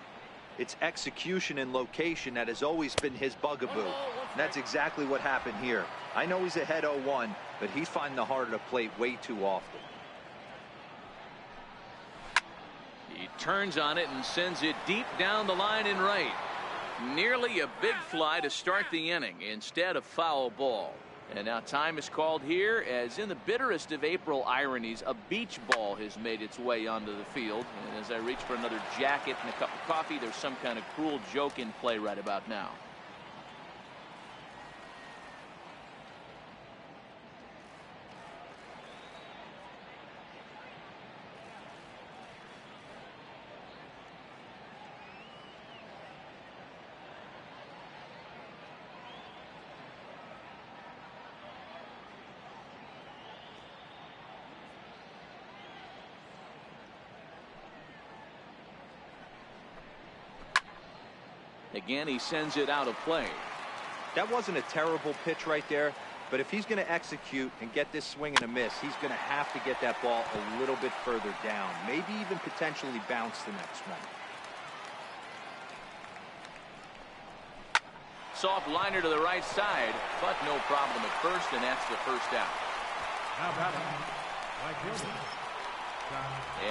It's execution and location that has always been his bugaboo. And that's exactly what happened here. I know he's ahead 0-1, but he's finding the heart of the plate way too often. He turns on it and sends it deep down the line in right. Nearly a big fly to start the inning instead of foul ball. And now time is called here as in the bitterest of April ironies, a beach ball has made its way onto the field. And as I reach for another jacket and a cup of coffee, there's some kind of cruel joke in play right about now. Again, he sends it out of play. That wasn't a terrible pitch right there, but if he's going to execute and get this swing and a miss, he's going to have to get that ball a little bit further down, maybe even potentially bounce the next one. Soft liner to the right side, but no problem at first, and that's the first out.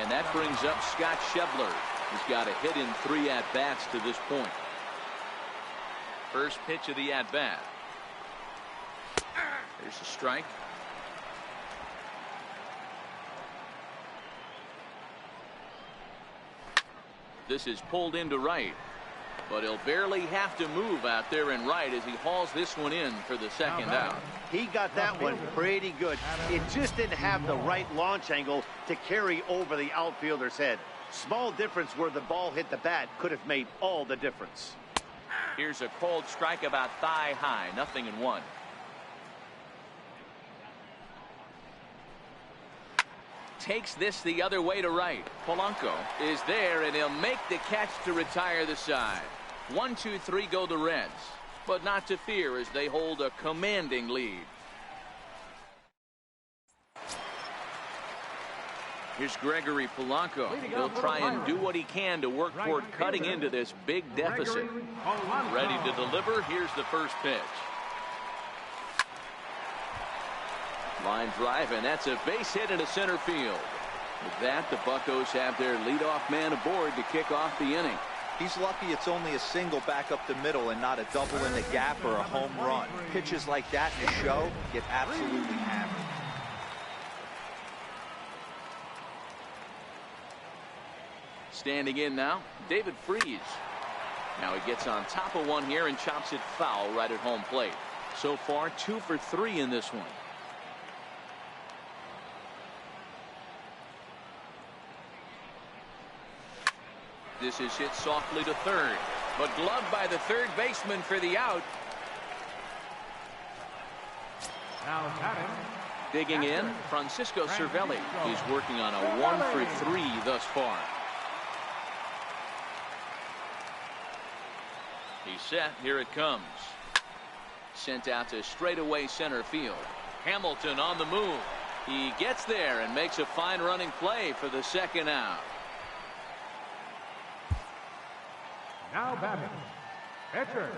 And that brings up Scott Schebler. He's got a hit in 3 at-bats to this point. First pitch of the at-bat. Here's a strike. This is pulled into right, but he'll barely have to move out there in right as he hauls this one in for the second out. He got that one pretty good. It just didn't have the right launch angle to carry over the outfielder's head. Small difference where the ball hit the bat could have made all the difference. Here's a cold strike about thigh high, 0-1. Takes this the other way to right. Polanco is there, and he'll make the catch to retire the side. 1-2-3 go the Reds, but not to fear as they hold a commanding lead. Here's Gregory Polanco. He'll try and do what he can to work toward cutting into this big deficit. Ready to deliver. Here's the first pitch. Line drive, and that's a base hit into center field. With that, the Buccos have their leadoff man aboard to kick off the inning. He's lucky it's only a single back up the middle and not a double in the gap or a home run. Pitches like that in a show get absolutely hammered. Standing in now, David Freese. Now he gets on top of one here and chops it foul right at home plate. So far, 2 for 3 in this one. This is hit softly to third, but gloved by the third baseman for the out. Now batting. Digging in, Francisco Cervelli. He's working on a 1 for 3 thus far. He's set. Here it comes. Sent out to straightaway center field. Hamilton on the move. He gets there and makes a fine running play for the second out. Now batting. Pitcher.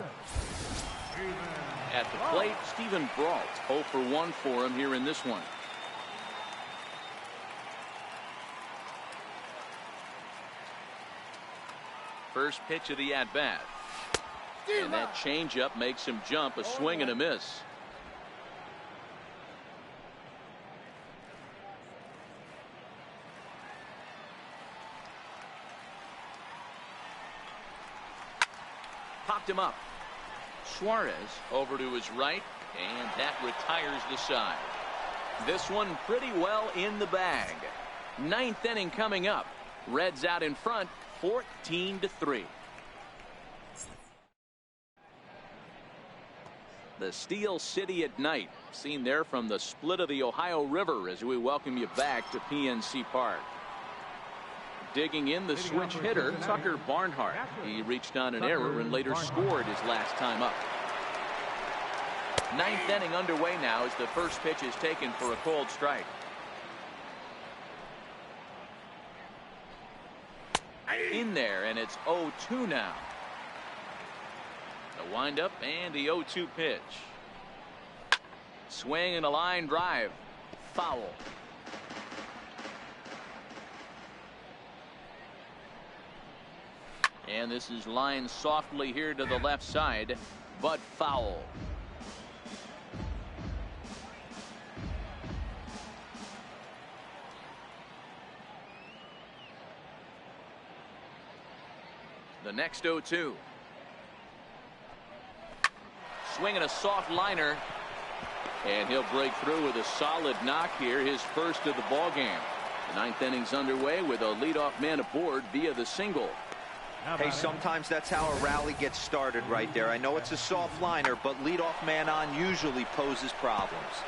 At the plate, Stephen Brault. 0 for 1 for him here in this one. First pitch of the at-bat. And that changeup makes him jump. A swing and a miss. Popped him up. Suarez over to his right, and that retires the side. This one pretty well in the bag. 9th inning coming up. Reds out in front, 14-3. The Steel City at night, seen there from the split of the Ohio River as we welcome you back to PNC Park. Digging in, the switch hitter, Tucker Barnhart. He reached on an error and later scored his last time up. 9th inning underway now as the first pitch is taken for a cold strike. In there, and it's 0-2 now. The windup and the 0-2 pitch. Swing and a line drive. Foul. And this is lined softly here to the left side, but foul. The next 0-2. Swinging a soft liner, and he'll break through with a solid knock here, his first of the ball game. The 9th inning's underway with a leadoff man aboard via the single. Hey, sometimes that's how a rally gets started right there. I know it's a soft liner, but leadoff man on usually poses problems.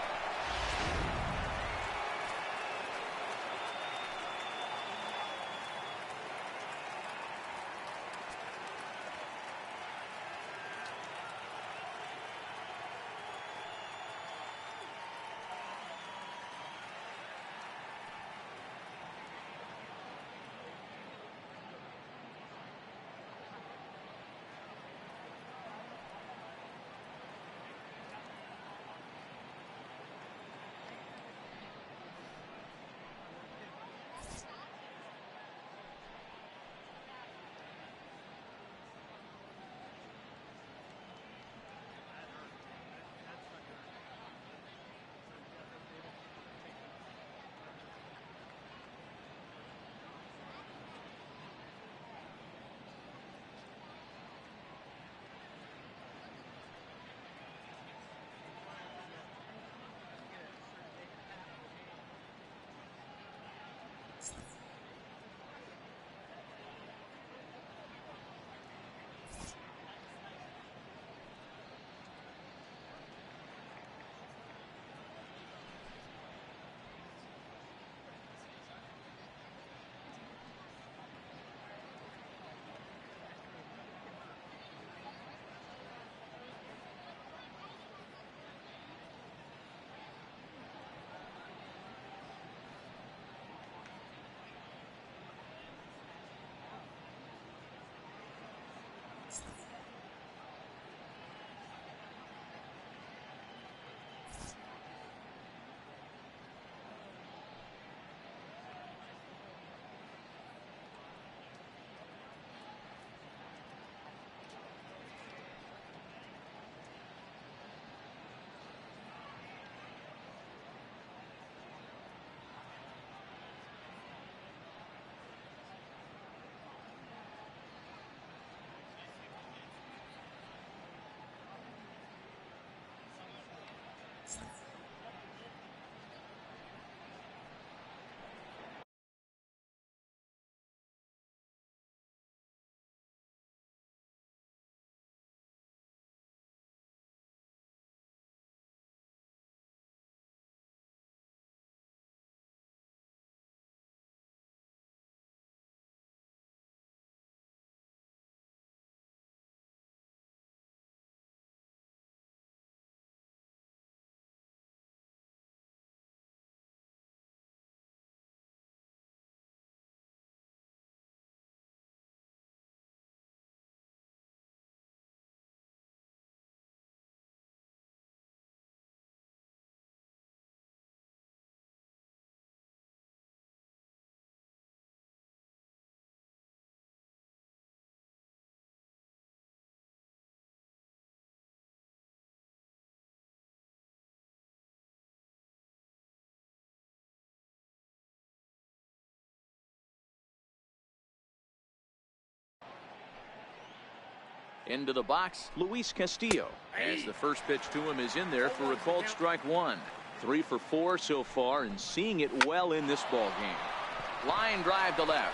Into the box, Luis Castillo. As the first pitch to him is in there for a called strike one. 3 for 4 so far and seeing it well in this ball game. Line drive to left.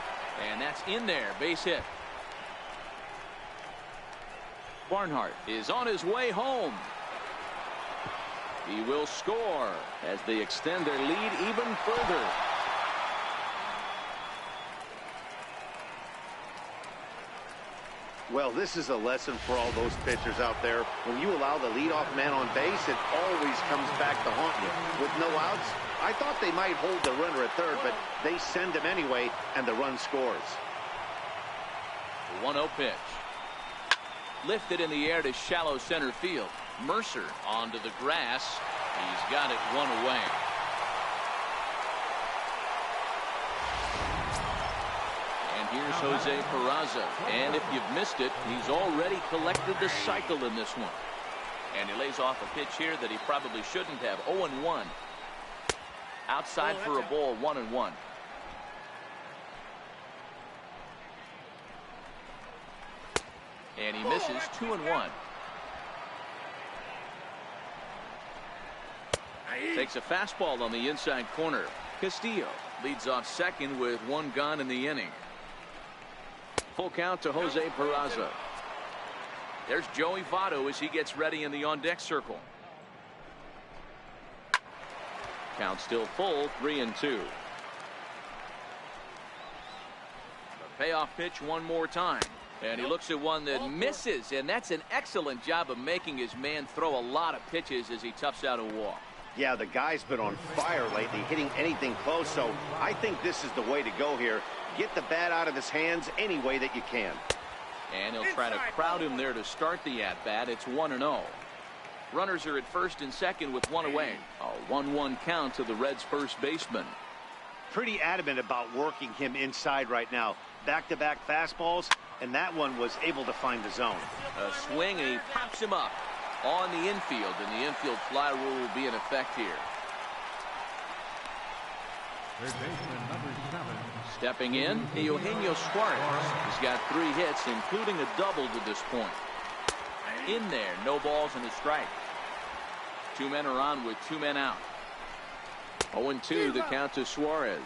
And that's in there. Base hit. Barnhart is on his way home. He will score as they extend their lead even further. Well, this is a lesson for all those pitchers out there. When you allow the leadoff man on base, it always comes back to haunt you. With no outs, I thought they might hold the runner at third, but they send him anyway, and the run scores. 1-0 pitch. Lifted in the air to shallow center field. Mercer onto the grass. He's got it one away. And here's Jose Peraza. And if you've missed it, he's already collected the cycle in this one. And he lays off a pitch here that he probably shouldn't have. 0-1. Outside for a ball, 1-1. And he misses. 2-1. Takes a fastball on the inside corner. Castillo leads off second with 1 gone in the inning. Full count to Jose Peraza. There's Joey Votto as he gets ready in the on-deck circle. Count still full, 3-2. The payoff pitch one more time. And he looks at one that misses, and that's an excellent job of making his man throw a lot of pitches as he toughs out a walk. Yeah, the guy's been on fire lately, hitting anything close, so I think this is the way to go here. Get the bat out of his hands any way that you can. And he'll try to crowd him there to start the at-bat. It's 1-0. Runners are at first and second with 1 away. A 1-1 count to the Reds' first baseman. Pretty adamant about working him inside right now. Back-to-back fastballs, and that one was able to find the zone. A swing, and he pops him up on the infield, and the infield fly rule will be in effect here. Third baseman number 7. Stepping in, Eugenio Suarez. He's got 3 hits, including a double to this point. In there, no balls and a strike. 2 men are on with 2 men out. 0-2 the count to Suarez.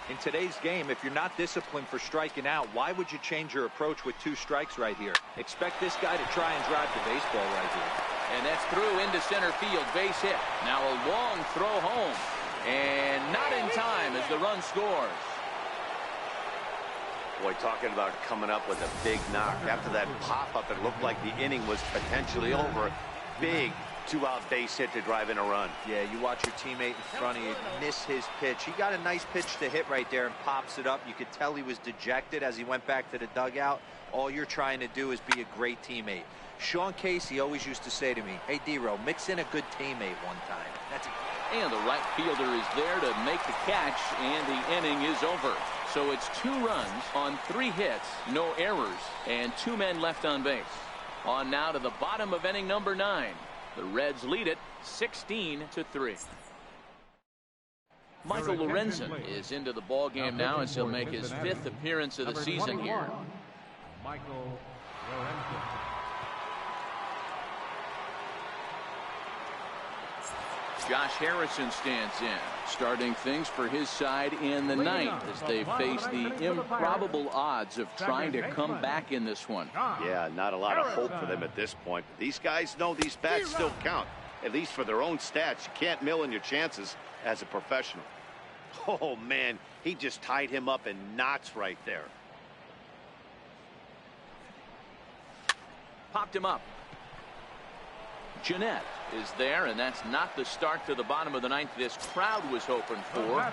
In today's game, if you're not disciplined for striking out, why would you change your approach with 2 strikes right here? Expect this guy to try and drive the baseball right here. And that's through into center field, base hit. Now a long throw home. And not in time as the run scores. Boy, talking about coming up with a big knock. After that pop-up, it looked like the inning was potentially over. Big 2-out base hit to drive in a run. Yeah, you watch your teammate in front of you miss his pitch. He got a nice pitch to hit right there and pops it up. You could tell he was dejected as he went back to the dugout. All you're trying to do is be a great teammate. Sean Casey always used to say to me, hey, D-Row, mix in a good teammate one time. That's it. And the right fielder is there to make the catch, and the inning is over. So it's 2 runs on 3 hits, no errors, and 2 men left on base. On now to the bottom of inning number 9. The Reds lead it 16-3. Michael Lorenzen is into the ball game now as he'll make his 5th appearance of the season here. Michael Lorenzen. Josh Harrison stands in, starting things for his side in the 9th as they face the improbable odds of trying to come back in this one. Yeah, not a lot of hope for them at this point. But these guys know these bats still count, at least for their own stats. You can't mill in your chances as a professional. Oh, man, he just tied him up in knots right there. Popped him up. Jeanette is there, and that's not the start to the bottom of the 9th this crowd was hoping for.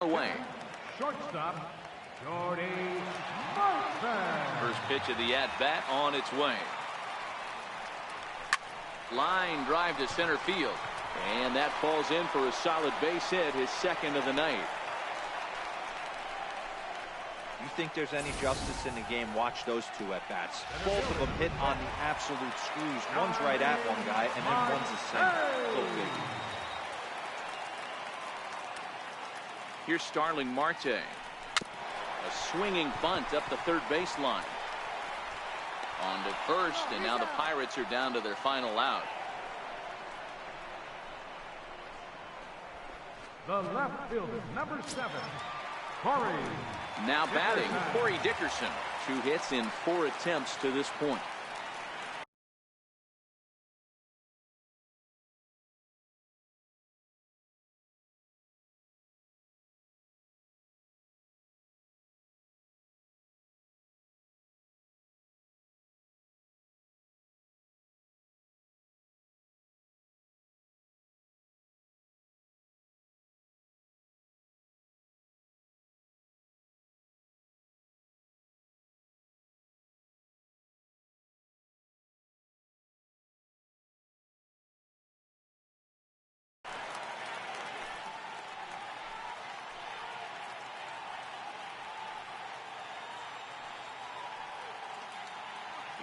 away. Shortstop, Jordy Martin. First pitch of the at-bat on its way. Line drive to center field. And that falls in for a solid base hit, his second of the night. You think there's any justice in the game, watch those two at-bats. Both of them hit on the absolute screws. One's right at one guy, and then one's a single. So big. Here's Starling Marte. A swinging bunt up the third baseline. On to first, and now the Pirates are down to their final out. The left fielder, number 7, Corey. Now batting, Corey Dickerson. 2 hits in 4 attempts to this point.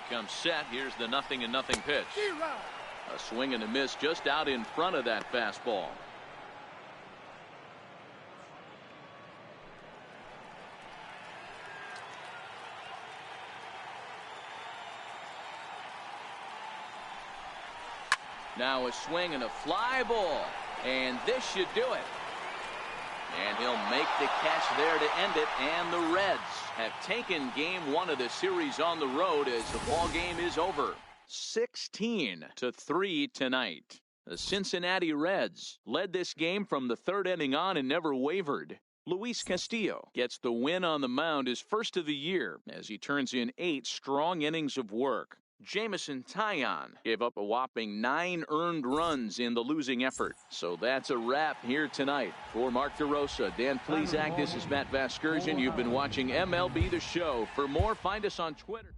Comes set. Here's the 0-0 pitch. A swing and a miss just out in front of that fastball. Now a swing and a fly ball, and this should do it. And he'll make the catch there to end it, and the Reds have taken game 1 of the series on the road as the ball game is over. 16-3 tonight. The Cincinnati Reds led this game from the 3rd inning on and never wavered. Luis Castillo gets the win on the mound, his first of the year, as he turns in 8 strong innings of work. Jameson Taillon gave up a whopping 9 earned runs in the losing effort. So that's a wrap here tonight. For Mark DeRosa, Dan Plesac, this is Matt Vasgersian. You've been watching MLB The Show. For more, find us on Twitter.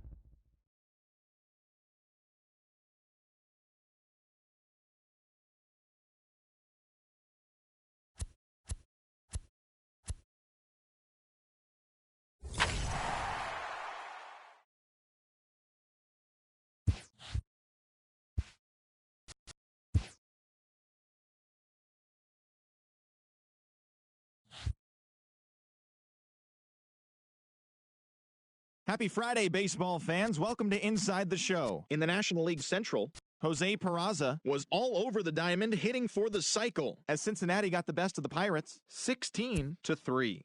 Happy Friday, baseball fans. Welcome to Inside the Show. In the National League Central, Jose Peraza was all over the diamond, hitting for the cycle, as Cincinnati got the best of the Pirates, 16-3.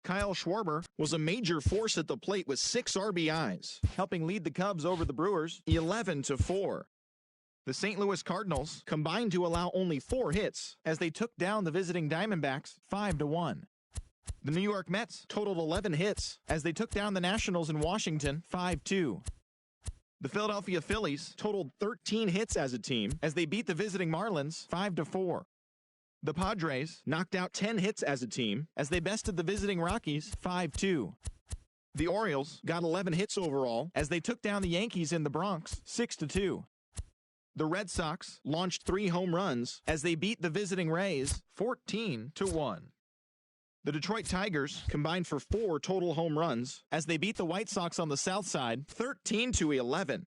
Kyle Schwarber was a major force at the plate with 6 RBIs, helping lead the Cubs over the Brewers, 11-4. The St. Louis Cardinals combined to allow only 4 hits, as they took down the visiting Diamondbacks, 5-1. The New York Mets totaled 11 hits as they took down the Nationals in Washington 5-2. The Philadelphia Phillies totaled 13 hits as a team as they beat the visiting Marlins 5-4. The Padres knocked out 10 hits as a team as they bested the visiting Rockies 5-2. The Orioles got 11 hits overall as they took down the Yankees in the Bronx 6-2. The Red Sox launched 3 home runs as they beat the visiting Rays 14-1. The Detroit Tigers combined for 4 total home runs as they beat the White Sox on the south side 13-11.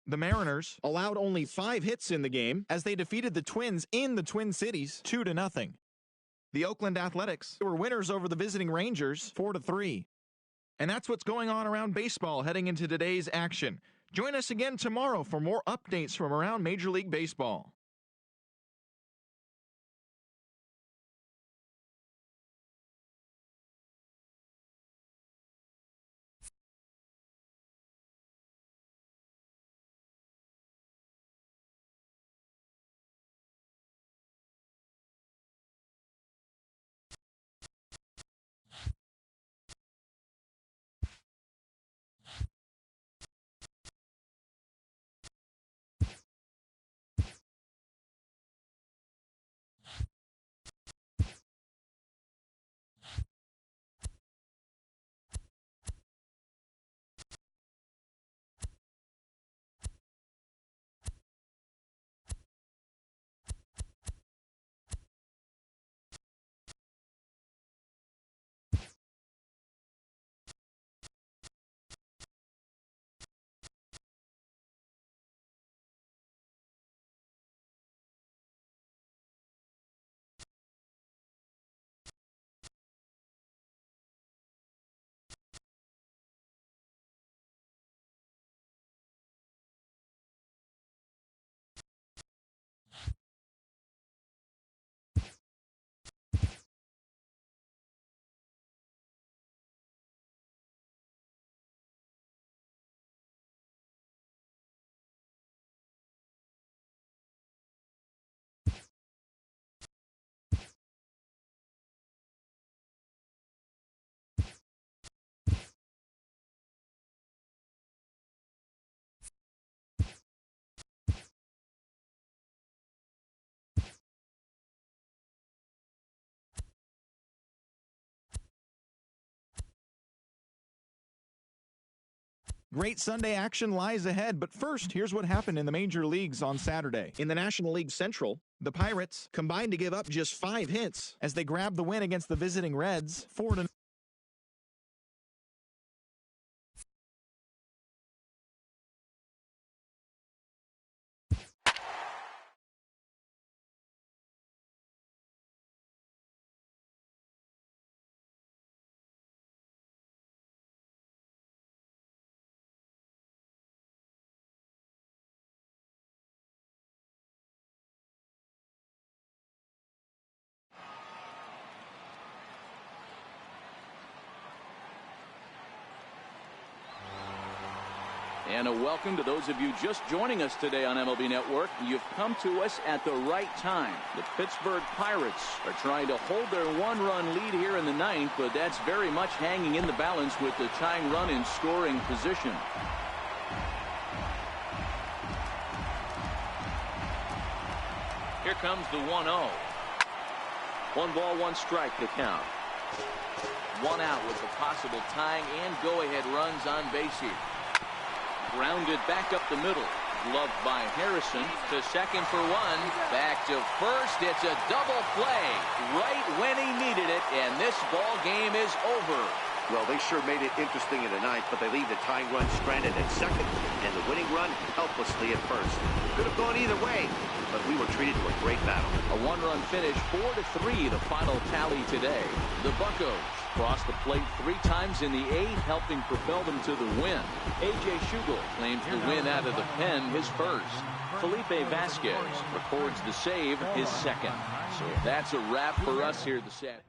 The Mariners allowed only 5 hits in the game as they defeated the Twins in the Twin Cities 2-0. The Oakland Athletics were winners over the visiting Rangers 4-3. And that's what's going on around baseball heading into today's action. Join us again tomorrow for more updates from around Major League Baseball. Great Sunday action lies ahead, but first, here's what happened in the major leagues on Saturday. In the National League Central, the Pirates combined to give up just 5 hits as they grabbed the win against the visiting Reds 4-0. And a welcome to those of you just joining us today on MLB Network. You've come to us at the right time. The Pittsburgh Pirates are trying to hold their one-run lead here in the ninth, but that's very much hanging in the balance with the tying run in scoring position. Here comes the 1-0. 1 ball, 1 strike to count. 1 out with the possible tying and go-ahead runs on base here. Grounded back up the middle. Gloved by Harrison to second for 1. Back to first. It's a double play right when he needed it, and this ball game is over. Well, they sure made it interesting in the ninth, but they leave the tying run stranded at second and the winning run helplessly at first. Could have gone either way, but we were treated to a great battle. A 1-run finish, 4-3, the final tally today. The Buccos crossed the plate 3 times in the 8th, helping propel them to the win. A.J. Schugel claims the win out of the pen, his first. Felipe Vasquez records the save, his second. So that's a wrap for us here this afternoon.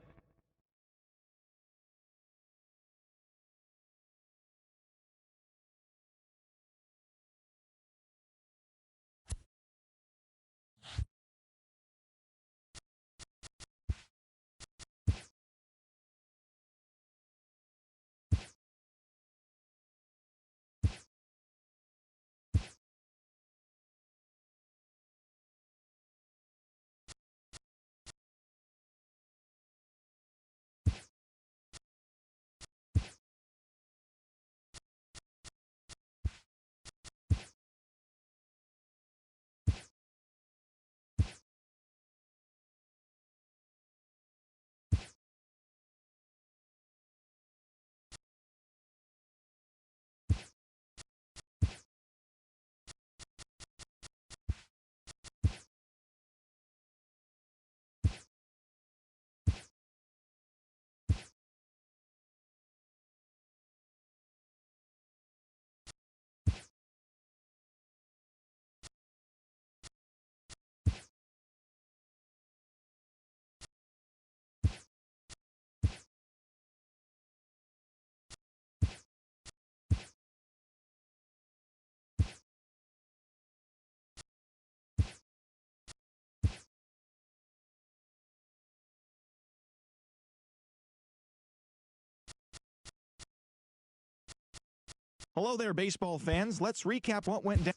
Hello there, baseball fans. Let's recap what went down.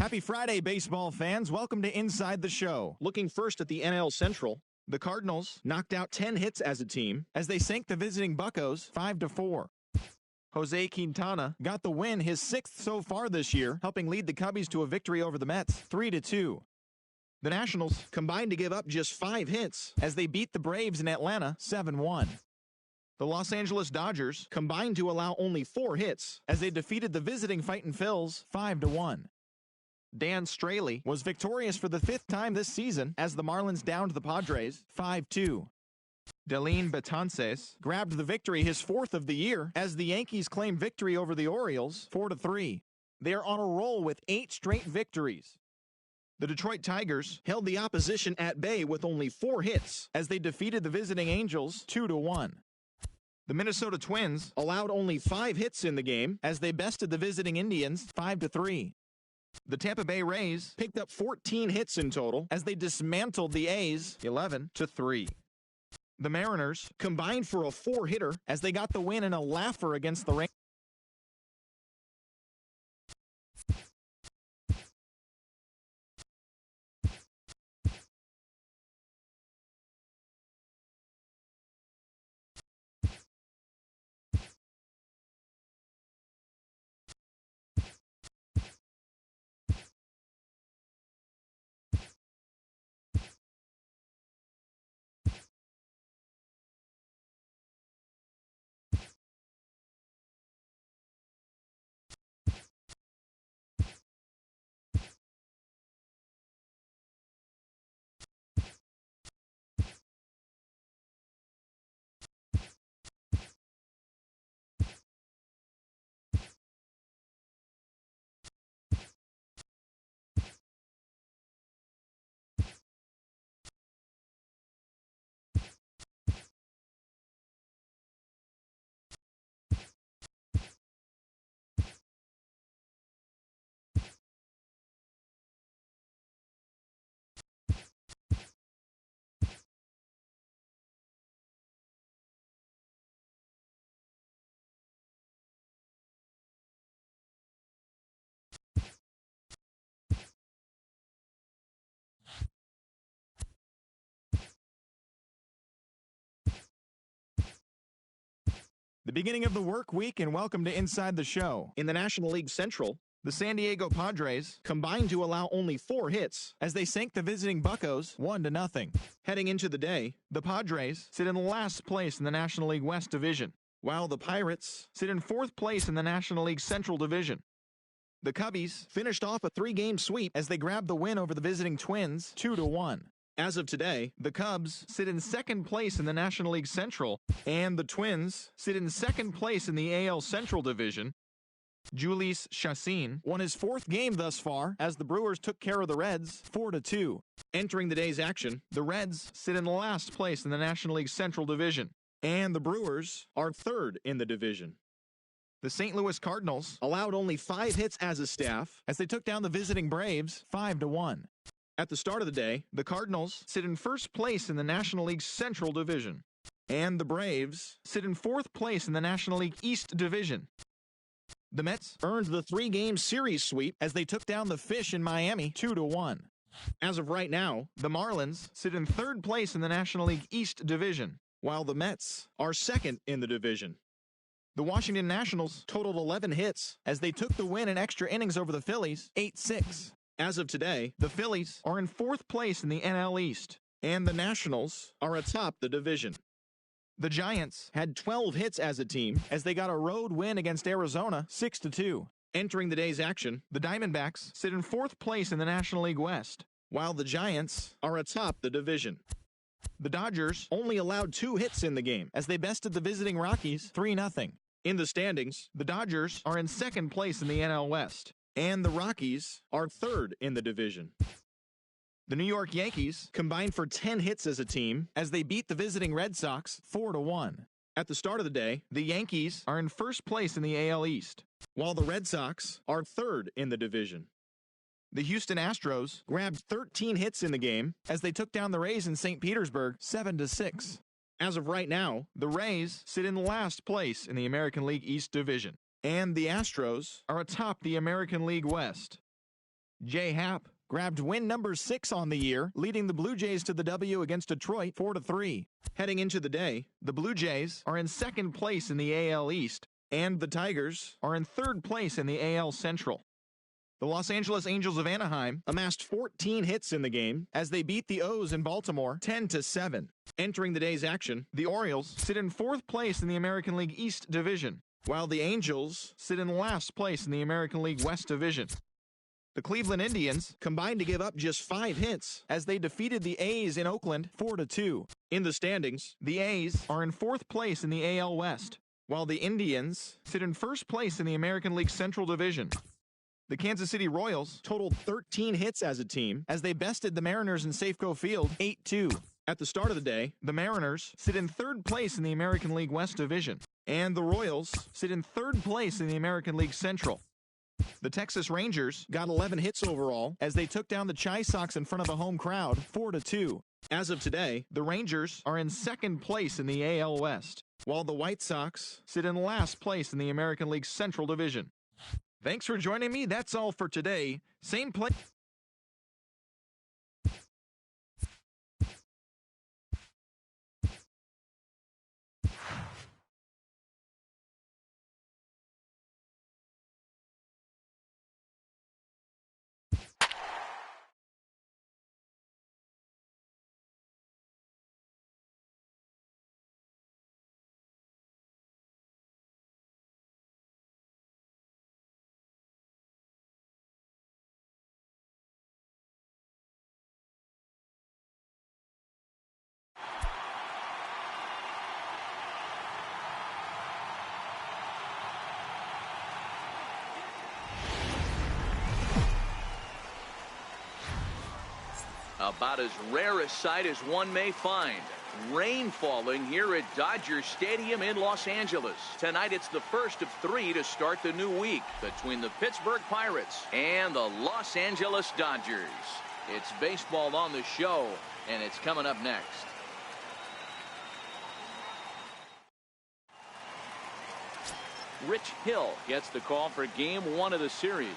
Happy Friday, baseball fans. Welcome to Inside the Show. Looking first at the NL Central, the Cardinals knocked out 10 hits as a team as they sank the visiting Buccos 5-4. Jose Quintana got the win, his 6th so far this year, helping lead the Cubbies to a victory over the Mets 3-2. The Nationals combined to give up just 5 hits as they beat the Braves in Atlanta 7-1. The Los Angeles Dodgers combined to allow only 4 hits as they defeated the visiting Fightin' Phils 5-1. Dan Straley was victorious for the 5th time this season as the Marlins downed the Padres 5-2. Delene Betances grabbed the victory, his 4th of the year, as the Yankees claimed victory over the Orioles 4-3. They are on a roll with 8 straight victories. The Detroit Tigers held the opposition at bay with only 4 hits as they defeated the visiting Angels 2-1. The Minnesota Twins allowed only 5 hits in the game as they bested the visiting Indians 5-3. The Tampa Bay Rays picked up 14 hits in total as they dismantled the A's 11-3. The Mariners combined for a 4-hitter as they got the win in a laugher against the Rangers. The beginning of the work week, and welcome to Inside the Show. In the National League Central, the San Diego Padres combined to allow only 4 hits as they sank the visiting Buccos 1-0. Heading into the day, the Padres sit in last place in the National League West Division, while the Pirates sit in 4th place in the National League Central Division. The Cubbies finished off a 3-game sweep as they grabbed the win over the visiting Twins 2-1. As of today, the Cubs sit in 2nd place in the National League Central, and the Twins sit in 2nd place in the AL Central Division. Jhoulys Chacín won his 4th game thus far as the Brewers took care of the Reds 4-2. Entering the day's action, the Reds sit in last place in the National League Central Division, and the Brewers are 3rd in the division. The St. Louis Cardinals allowed only 5 hits as a staff as they took down the visiting Braves 5-1. At the start of the day, the Cardinals sit in 1st place in the National League Central Division, and the Braves sit in 4th place in the National League East Division. The Mets earned the 3-game series sweep as they took down the Fish in Miami 2-1. As of right now, the Marlins sit in 3rd place in the National League East Division, while the Mets are 2nd in the division. The Washington Nationals totaled 11 hits as they took the win in extra innings over the Phillies 8-6. As of today, the Phillies are in 4th place in the NL East, and the Nationals are atop the division. The Giants had 12 hits as a team as they got a road win against Arizona 6-2. Entering the day's action, the Diamondbacks sit in 4th place in the National League West, while the Giants are atop the division. The Dodgers only allowed 2 hits in the game as they bested the visiting Rockies 3-0. In the standings, the Dodgers are in 2nd place in the NL West, and the Rockies are 3rd in the division. The New York Yankees combined for 10 hits as a team as they beat the visiting Red Sox 4-1. At the start of the day, the Yankees are in 1st place in the AL East, while the Red Sox are 3rd in the division. The Houston Astros grabbed 13 hits in the game as they took down the Rays in St. Petersburg 7-6. As of right now, the Rays sit in last place in the American League East Division, and the Astros are atop the American League West. J. Happ grabbed win number 6 on the year, leading the Blue Jays to the W against Detroit 4-3. Heading into the day, the Blue Jays are in second place in the AL East, and the Tigers are in third place in the AL Central. The Los Angeles Angels of Anaheim amassed 14 hits in the game as they beat the O's in Baltimore 10-7. Entering the day's action, the Orioles sit in fourth place in the American League East Division, while the Angels sit in last place in the American League West Division. The Cleveland Indians combined to give up just 5 hits as they defeated the A's in Oakland 4-2. In the standings, the A's are in fourth place in the AL West, while the Indians sit in first place in the American League Central Division. The Kansas City Royals totaled 13 hits as a team as they bested the Mariners in Safeco Field 8-2. At the start of the day, the Mariners sit in third place in the American League West Division, and the Royals sit in third place in the American League Central. The Texas Rangers got 11 hits overall as they took down the Chi Sox in front of the home crowd 4-2. As of today, the Rangers are in second place in the AL West, while the White Sox sit in last place in the American League Central Division. Thanks for joining me. That's all for today. Same place. About as rare a sight as one may find. Rain falling here at Dodger Stadium in Los Angeles. Tonight it's the first of 3 to start the new week between the Pittsburgh Pirates and the Los Angeles Dodgers. It's baseball on the show, and it's coming up next. Rich Hill gets the call for game 1 of the series.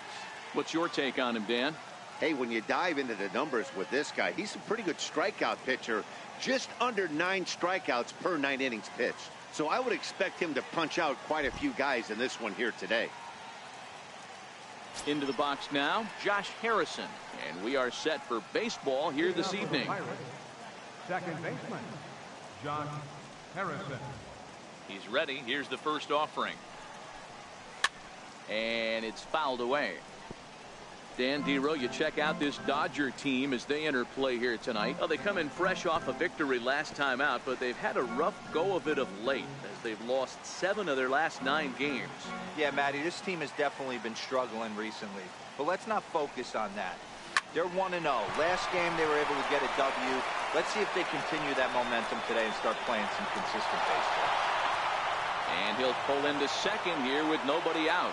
What's your take on him, Dan? Hey, when you dive into the numbers with this guy, he's a pretty good strikeout pitcher. Just under 9 strikeouts per 9 innings pitched. So I would expect him to punch out quite a few guys in this one here today. Into the box now, Josh Harrison. And we are set for baseball here this evening. Second baseman, Josh Harrison. He's ready. Here's the first offering. And it's fouled away. Dan Dero, you check out this Dodger team as they enter play here tonight. Well, they come in fresh off a victory last time out, but they've had a rough go of it of late as they've lost 7 of their last 9 games. Yeah, Matty, this team has definitely been struggling recently, but let's not focus on that. They're 1-0. Last game they were able to get a W. Let's see if they continue that momentum today and start playing some consistent baseball. And he'll pull into second here with nobody out.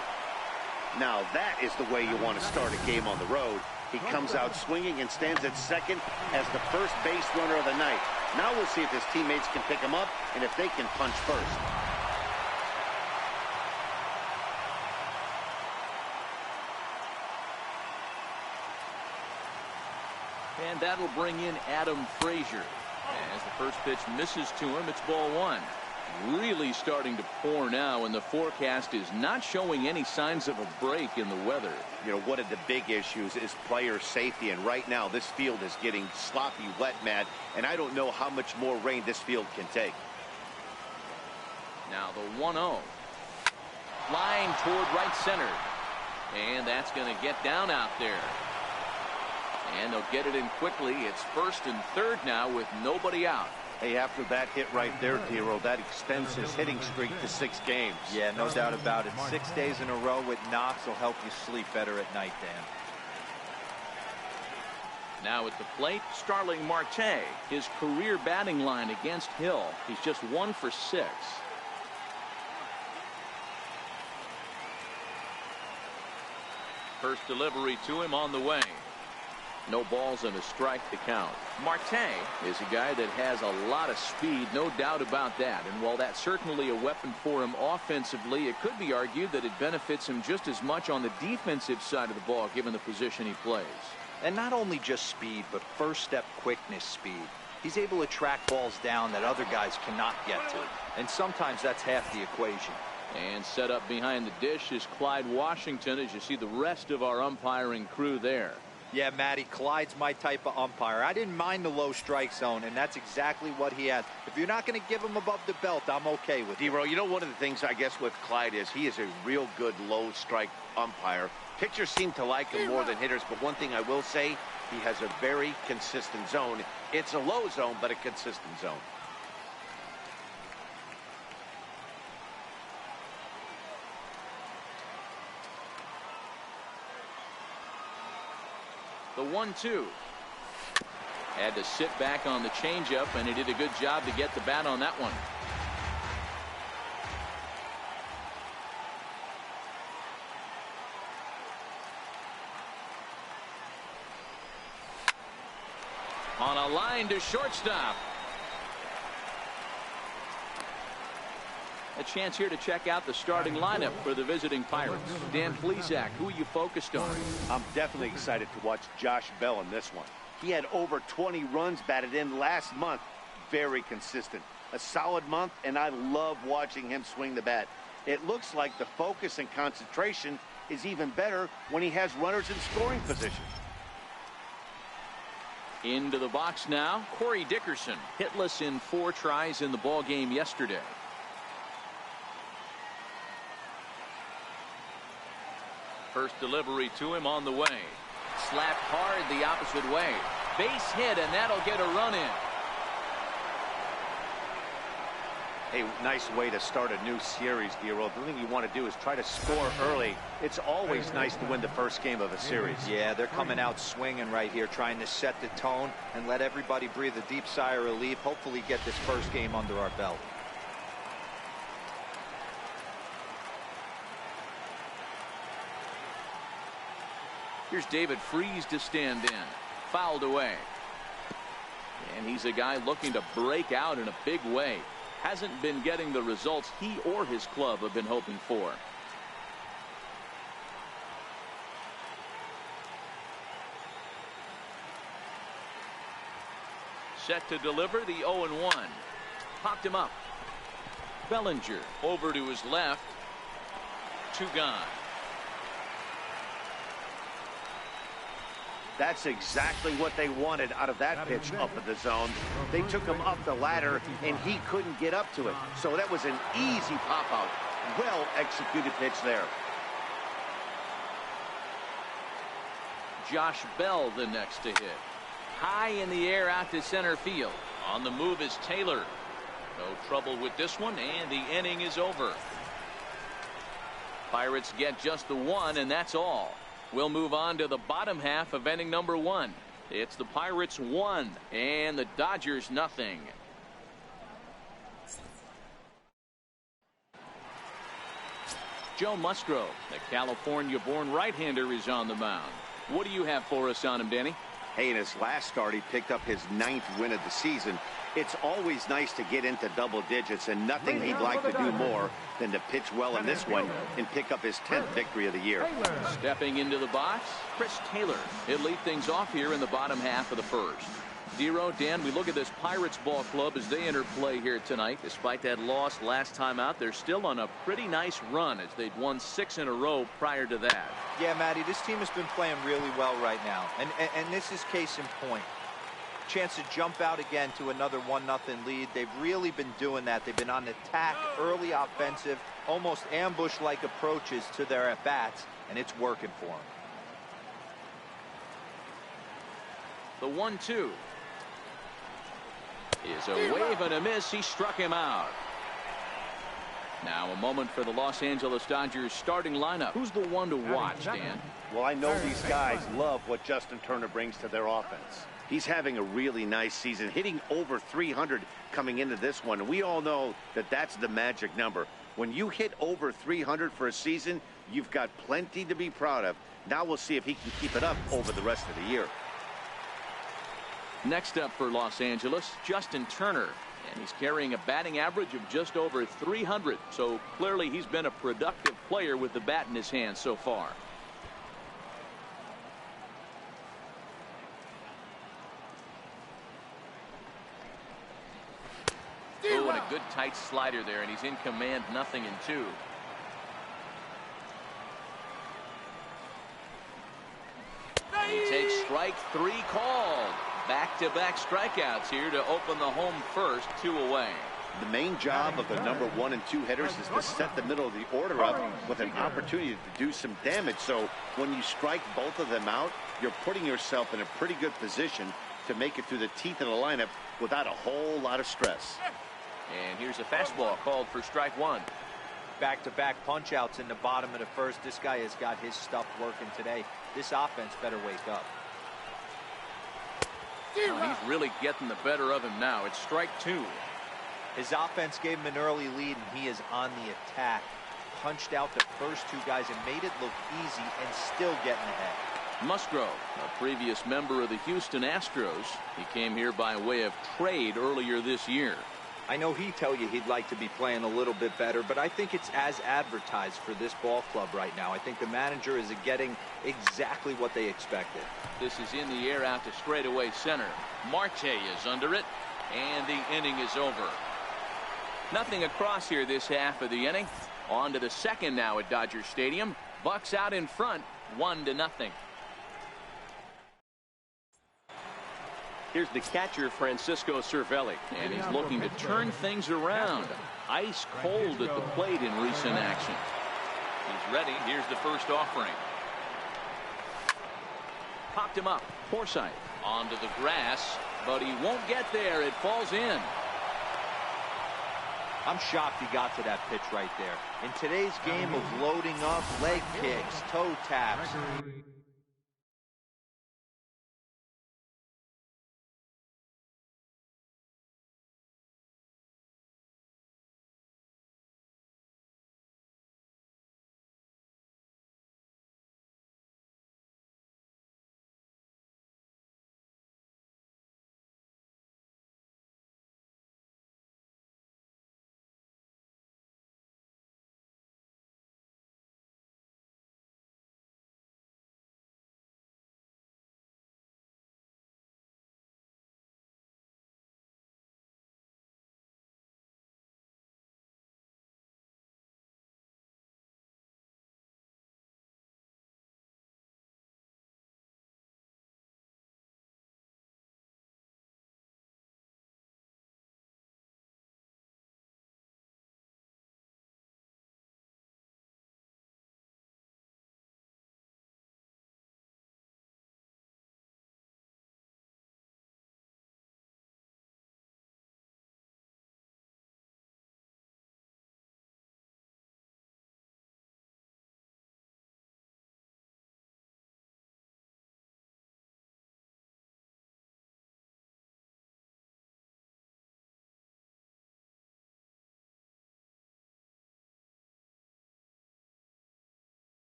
Now that is the way you want to start a game on the road. He comes out swinging and stands at second as the first base runner of the night. Now we'll see if his teammates can pick him up and if they can punch first. And that'll bring in Adam Frazier. As the first pitch misses to him, it's ball 1. Really starting to pour now, and the forecast is not showing any signs of a break in the weather. You know, one of the big issues is player safety, and right now this field is getting sloppy wet, Matt, and I don't know how much more rain this field can take. Now the 1-0. Flying toward right center. And that's going to get down out there. And they'll get it in quickly. It's first and third now with nobody out. Hey, after that hit right there, Dero, that extends his hitting streak to 6 games. Yeah, no doubt about it. 6 days in a row with knocks will help you sleep better at night, Dan. Now at the plate, Starling Marte. His career batting line against Hill. He's just 1 for 6. First delivery to him on the way. No balls and a strike to count. Marte is a guy that has a lot of speed, no doubt about that. And while that's certainly a weapon for him offensively, it could be argued that it benefits him just as much on the defensive side of the ball, given the position he plays. And not only just speed, but first step quickness speed. He's able to track balls down that other guys cannot get to. And sometimes that's half the equation. And set up behind the dish is Clyde Washington, as you see the rest of our umpiring crew there. Yeah, Matty, Clyde's my type of umpire. I didn't mind the low strike zone, and that's exactly what he has. If you're not going to give him above the belt, I'm okay with it. D-Row, you know, one of the things I guess with Clyde is he is a real good low strike umpire. Pitchers seem to like him more than hitters, but one thing I will say, he has a very consistent zone. It's a low zone, but a consistent zone. The 1-2. Had to sit back on the changeup, and he did a good job to get the bat on that one. On a line to shortstop. A chance here to check out the starting lineup for the visiting Pirates. Dan Plesac, who are you focused on? I'm definitely excited to watch Josh Bell in this one. He had over 20 runs batted in last month. Very consistent. A solid month, and I love watching him swing the bat. It looks like the focus and concentration is even better when he has runners in scoring position. Into the box now, Corey Dickerson, hitless in 4 tries in the ball game yesterday. First delivery to him on the way. Slapped hard the opposite way. Base hit, and that'll get a run in. A nice way to start a new series, D-Row. The thing you want to do is try to score early. It's always nice to win the first game of a series. Yeah, they're coming out swinging right here, trying to set the tone and let everybody breathe a deep sigh of relief. Hopefully get this first game under our belt. Here's David Freese to stand in. Fouled away. And he's a guy looking to break out in a big way. Hasn't been getting the results he or his club have been hoping for. Set to deliver the 0-1. Popped him up. Bellinger over to his left. 2 gone. That's exactly what they wanted out of that pitch up in the zone. They took him up the ladder, and he couldn't get up to it. So that was an easy pop-out. Well-executed pitch there. Josh Bell the next to hit. High in the air out to center field. On the move is Taylor. No trouble with this one, and the inning is over. Pirates get just the 1, and that's all. We'll move on to the bottom half of inning number 1. It's the Pirates 1 and the Dodgers nothing. Joe Musgrove, the California-born right-hander, is on the mound. What do you have for us on him, Danny? Hey, in his last start, he picked up his 9th win of the season. It's always nice to get into double digits, and nothing he'd like to do more than to pitch well in this one and pick up his 10th victory of the year. Stepping into the box, Chris Taylor. He'll lead things off here in the bottom half of the first. D-Row, Dan, we look at this Pirates ball club as they enter play here tonight. Despite that loss last time out, they're still on a pretty nice run as they'd won 6 in a row prior to that. Yeah, Matty, this team has been playing really well right now. And this is case in point. Chance to jump out again to another 1-0 lead. They've really been doing that. They've been on attack, early offensive, almost ambush-like approaches to their at-bats, and it's working for them. The 1-2 is a wave and a miss. He struck him out. Now a moment for the Los Angeles Dodgers starting lineup. Who's the one to watch, Dan? Well, I know these guys love what Justin Turner brings to their offense. He's having a really nice season, hitting over 300 coming into this one. And we all know that that's the magic number. When you hit over 300 for a season, you've got plenty to be proud of. Now we'll see if he can keep it up over the rest of the year. Next up for Los Angeles, Justin Turner. And he's carrying a batting average of just over 300. So clearly he's been a productive player with the bat in his hand so far. Oh, and a good tight slider there, and he's in command, 0-2. He takes strike 3 called. Back-to-back strikeouts here to open the home first, 2 away. The main job of the number 1 and 2 hitters is to set the middle of the order up with an opportunity to do some damage. So when you strike both of them out, you're putting yourself in a pretty good position to make it through the teeth of the lineup without a whole lot of stress. And here's a fastball called for strike 1. Back-to-back punch-outs in the bottom of the first. This guy has got his stuff working today. This offense better wake up. Oh, he's really getting the better of him now. It's strike 2. His offense gave him an early lead, and he is on the attack. Punched out the first 2 guys and made it look easy and still getting ahead. Musgrove, a previous member of the Houston Astros. He came here by way of trade earlier this year. I know he'd tell you he'd like to be playing a little bit better, but I think it's as advertised for this ball club right now. I think the manager is getting exactly what they expected. This is in the air out to straightaway center. Marte is under it, and the inning is over. Nothing across here this half of the inning. On to the second now at Dodger Stadium. Bucks out in front, 1-0. Here's the catcher, Francisco Cervelli. And he's looking to turn things around. Ice cold at the plate in recent action. He's ready. Here's the first offering. Popped him up. Forsythe onto the grass, but he won't get there. It falls in. I'm shocked he got to that pitch right there. In today's game of loading up, leg kicks, toe taps.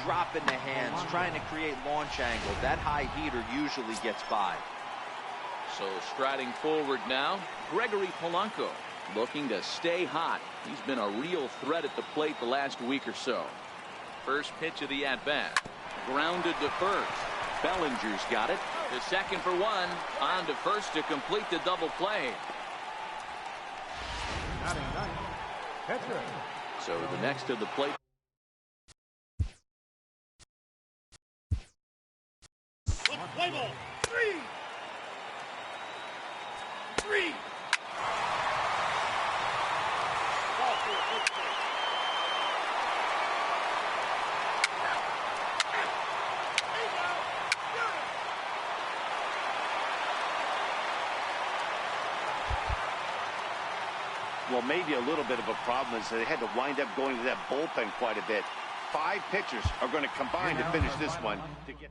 Dropping the hands, trying to create launch angle. That high heater usually gets by. So striding forward now, Gregory Polanco looking to stay hot. He's been a real threat at the plate the last week or so. First pitch of the at-bat. Grounded to first. Bellinger's got it. To second for 1. On to first to complete the double play. So the next to the plate. Play ball. 3. Well, maybe a little bit of a problem is that they had to wind up going to that bullpen quite a bit. 5 pitchers are going to combine to finish this one to get...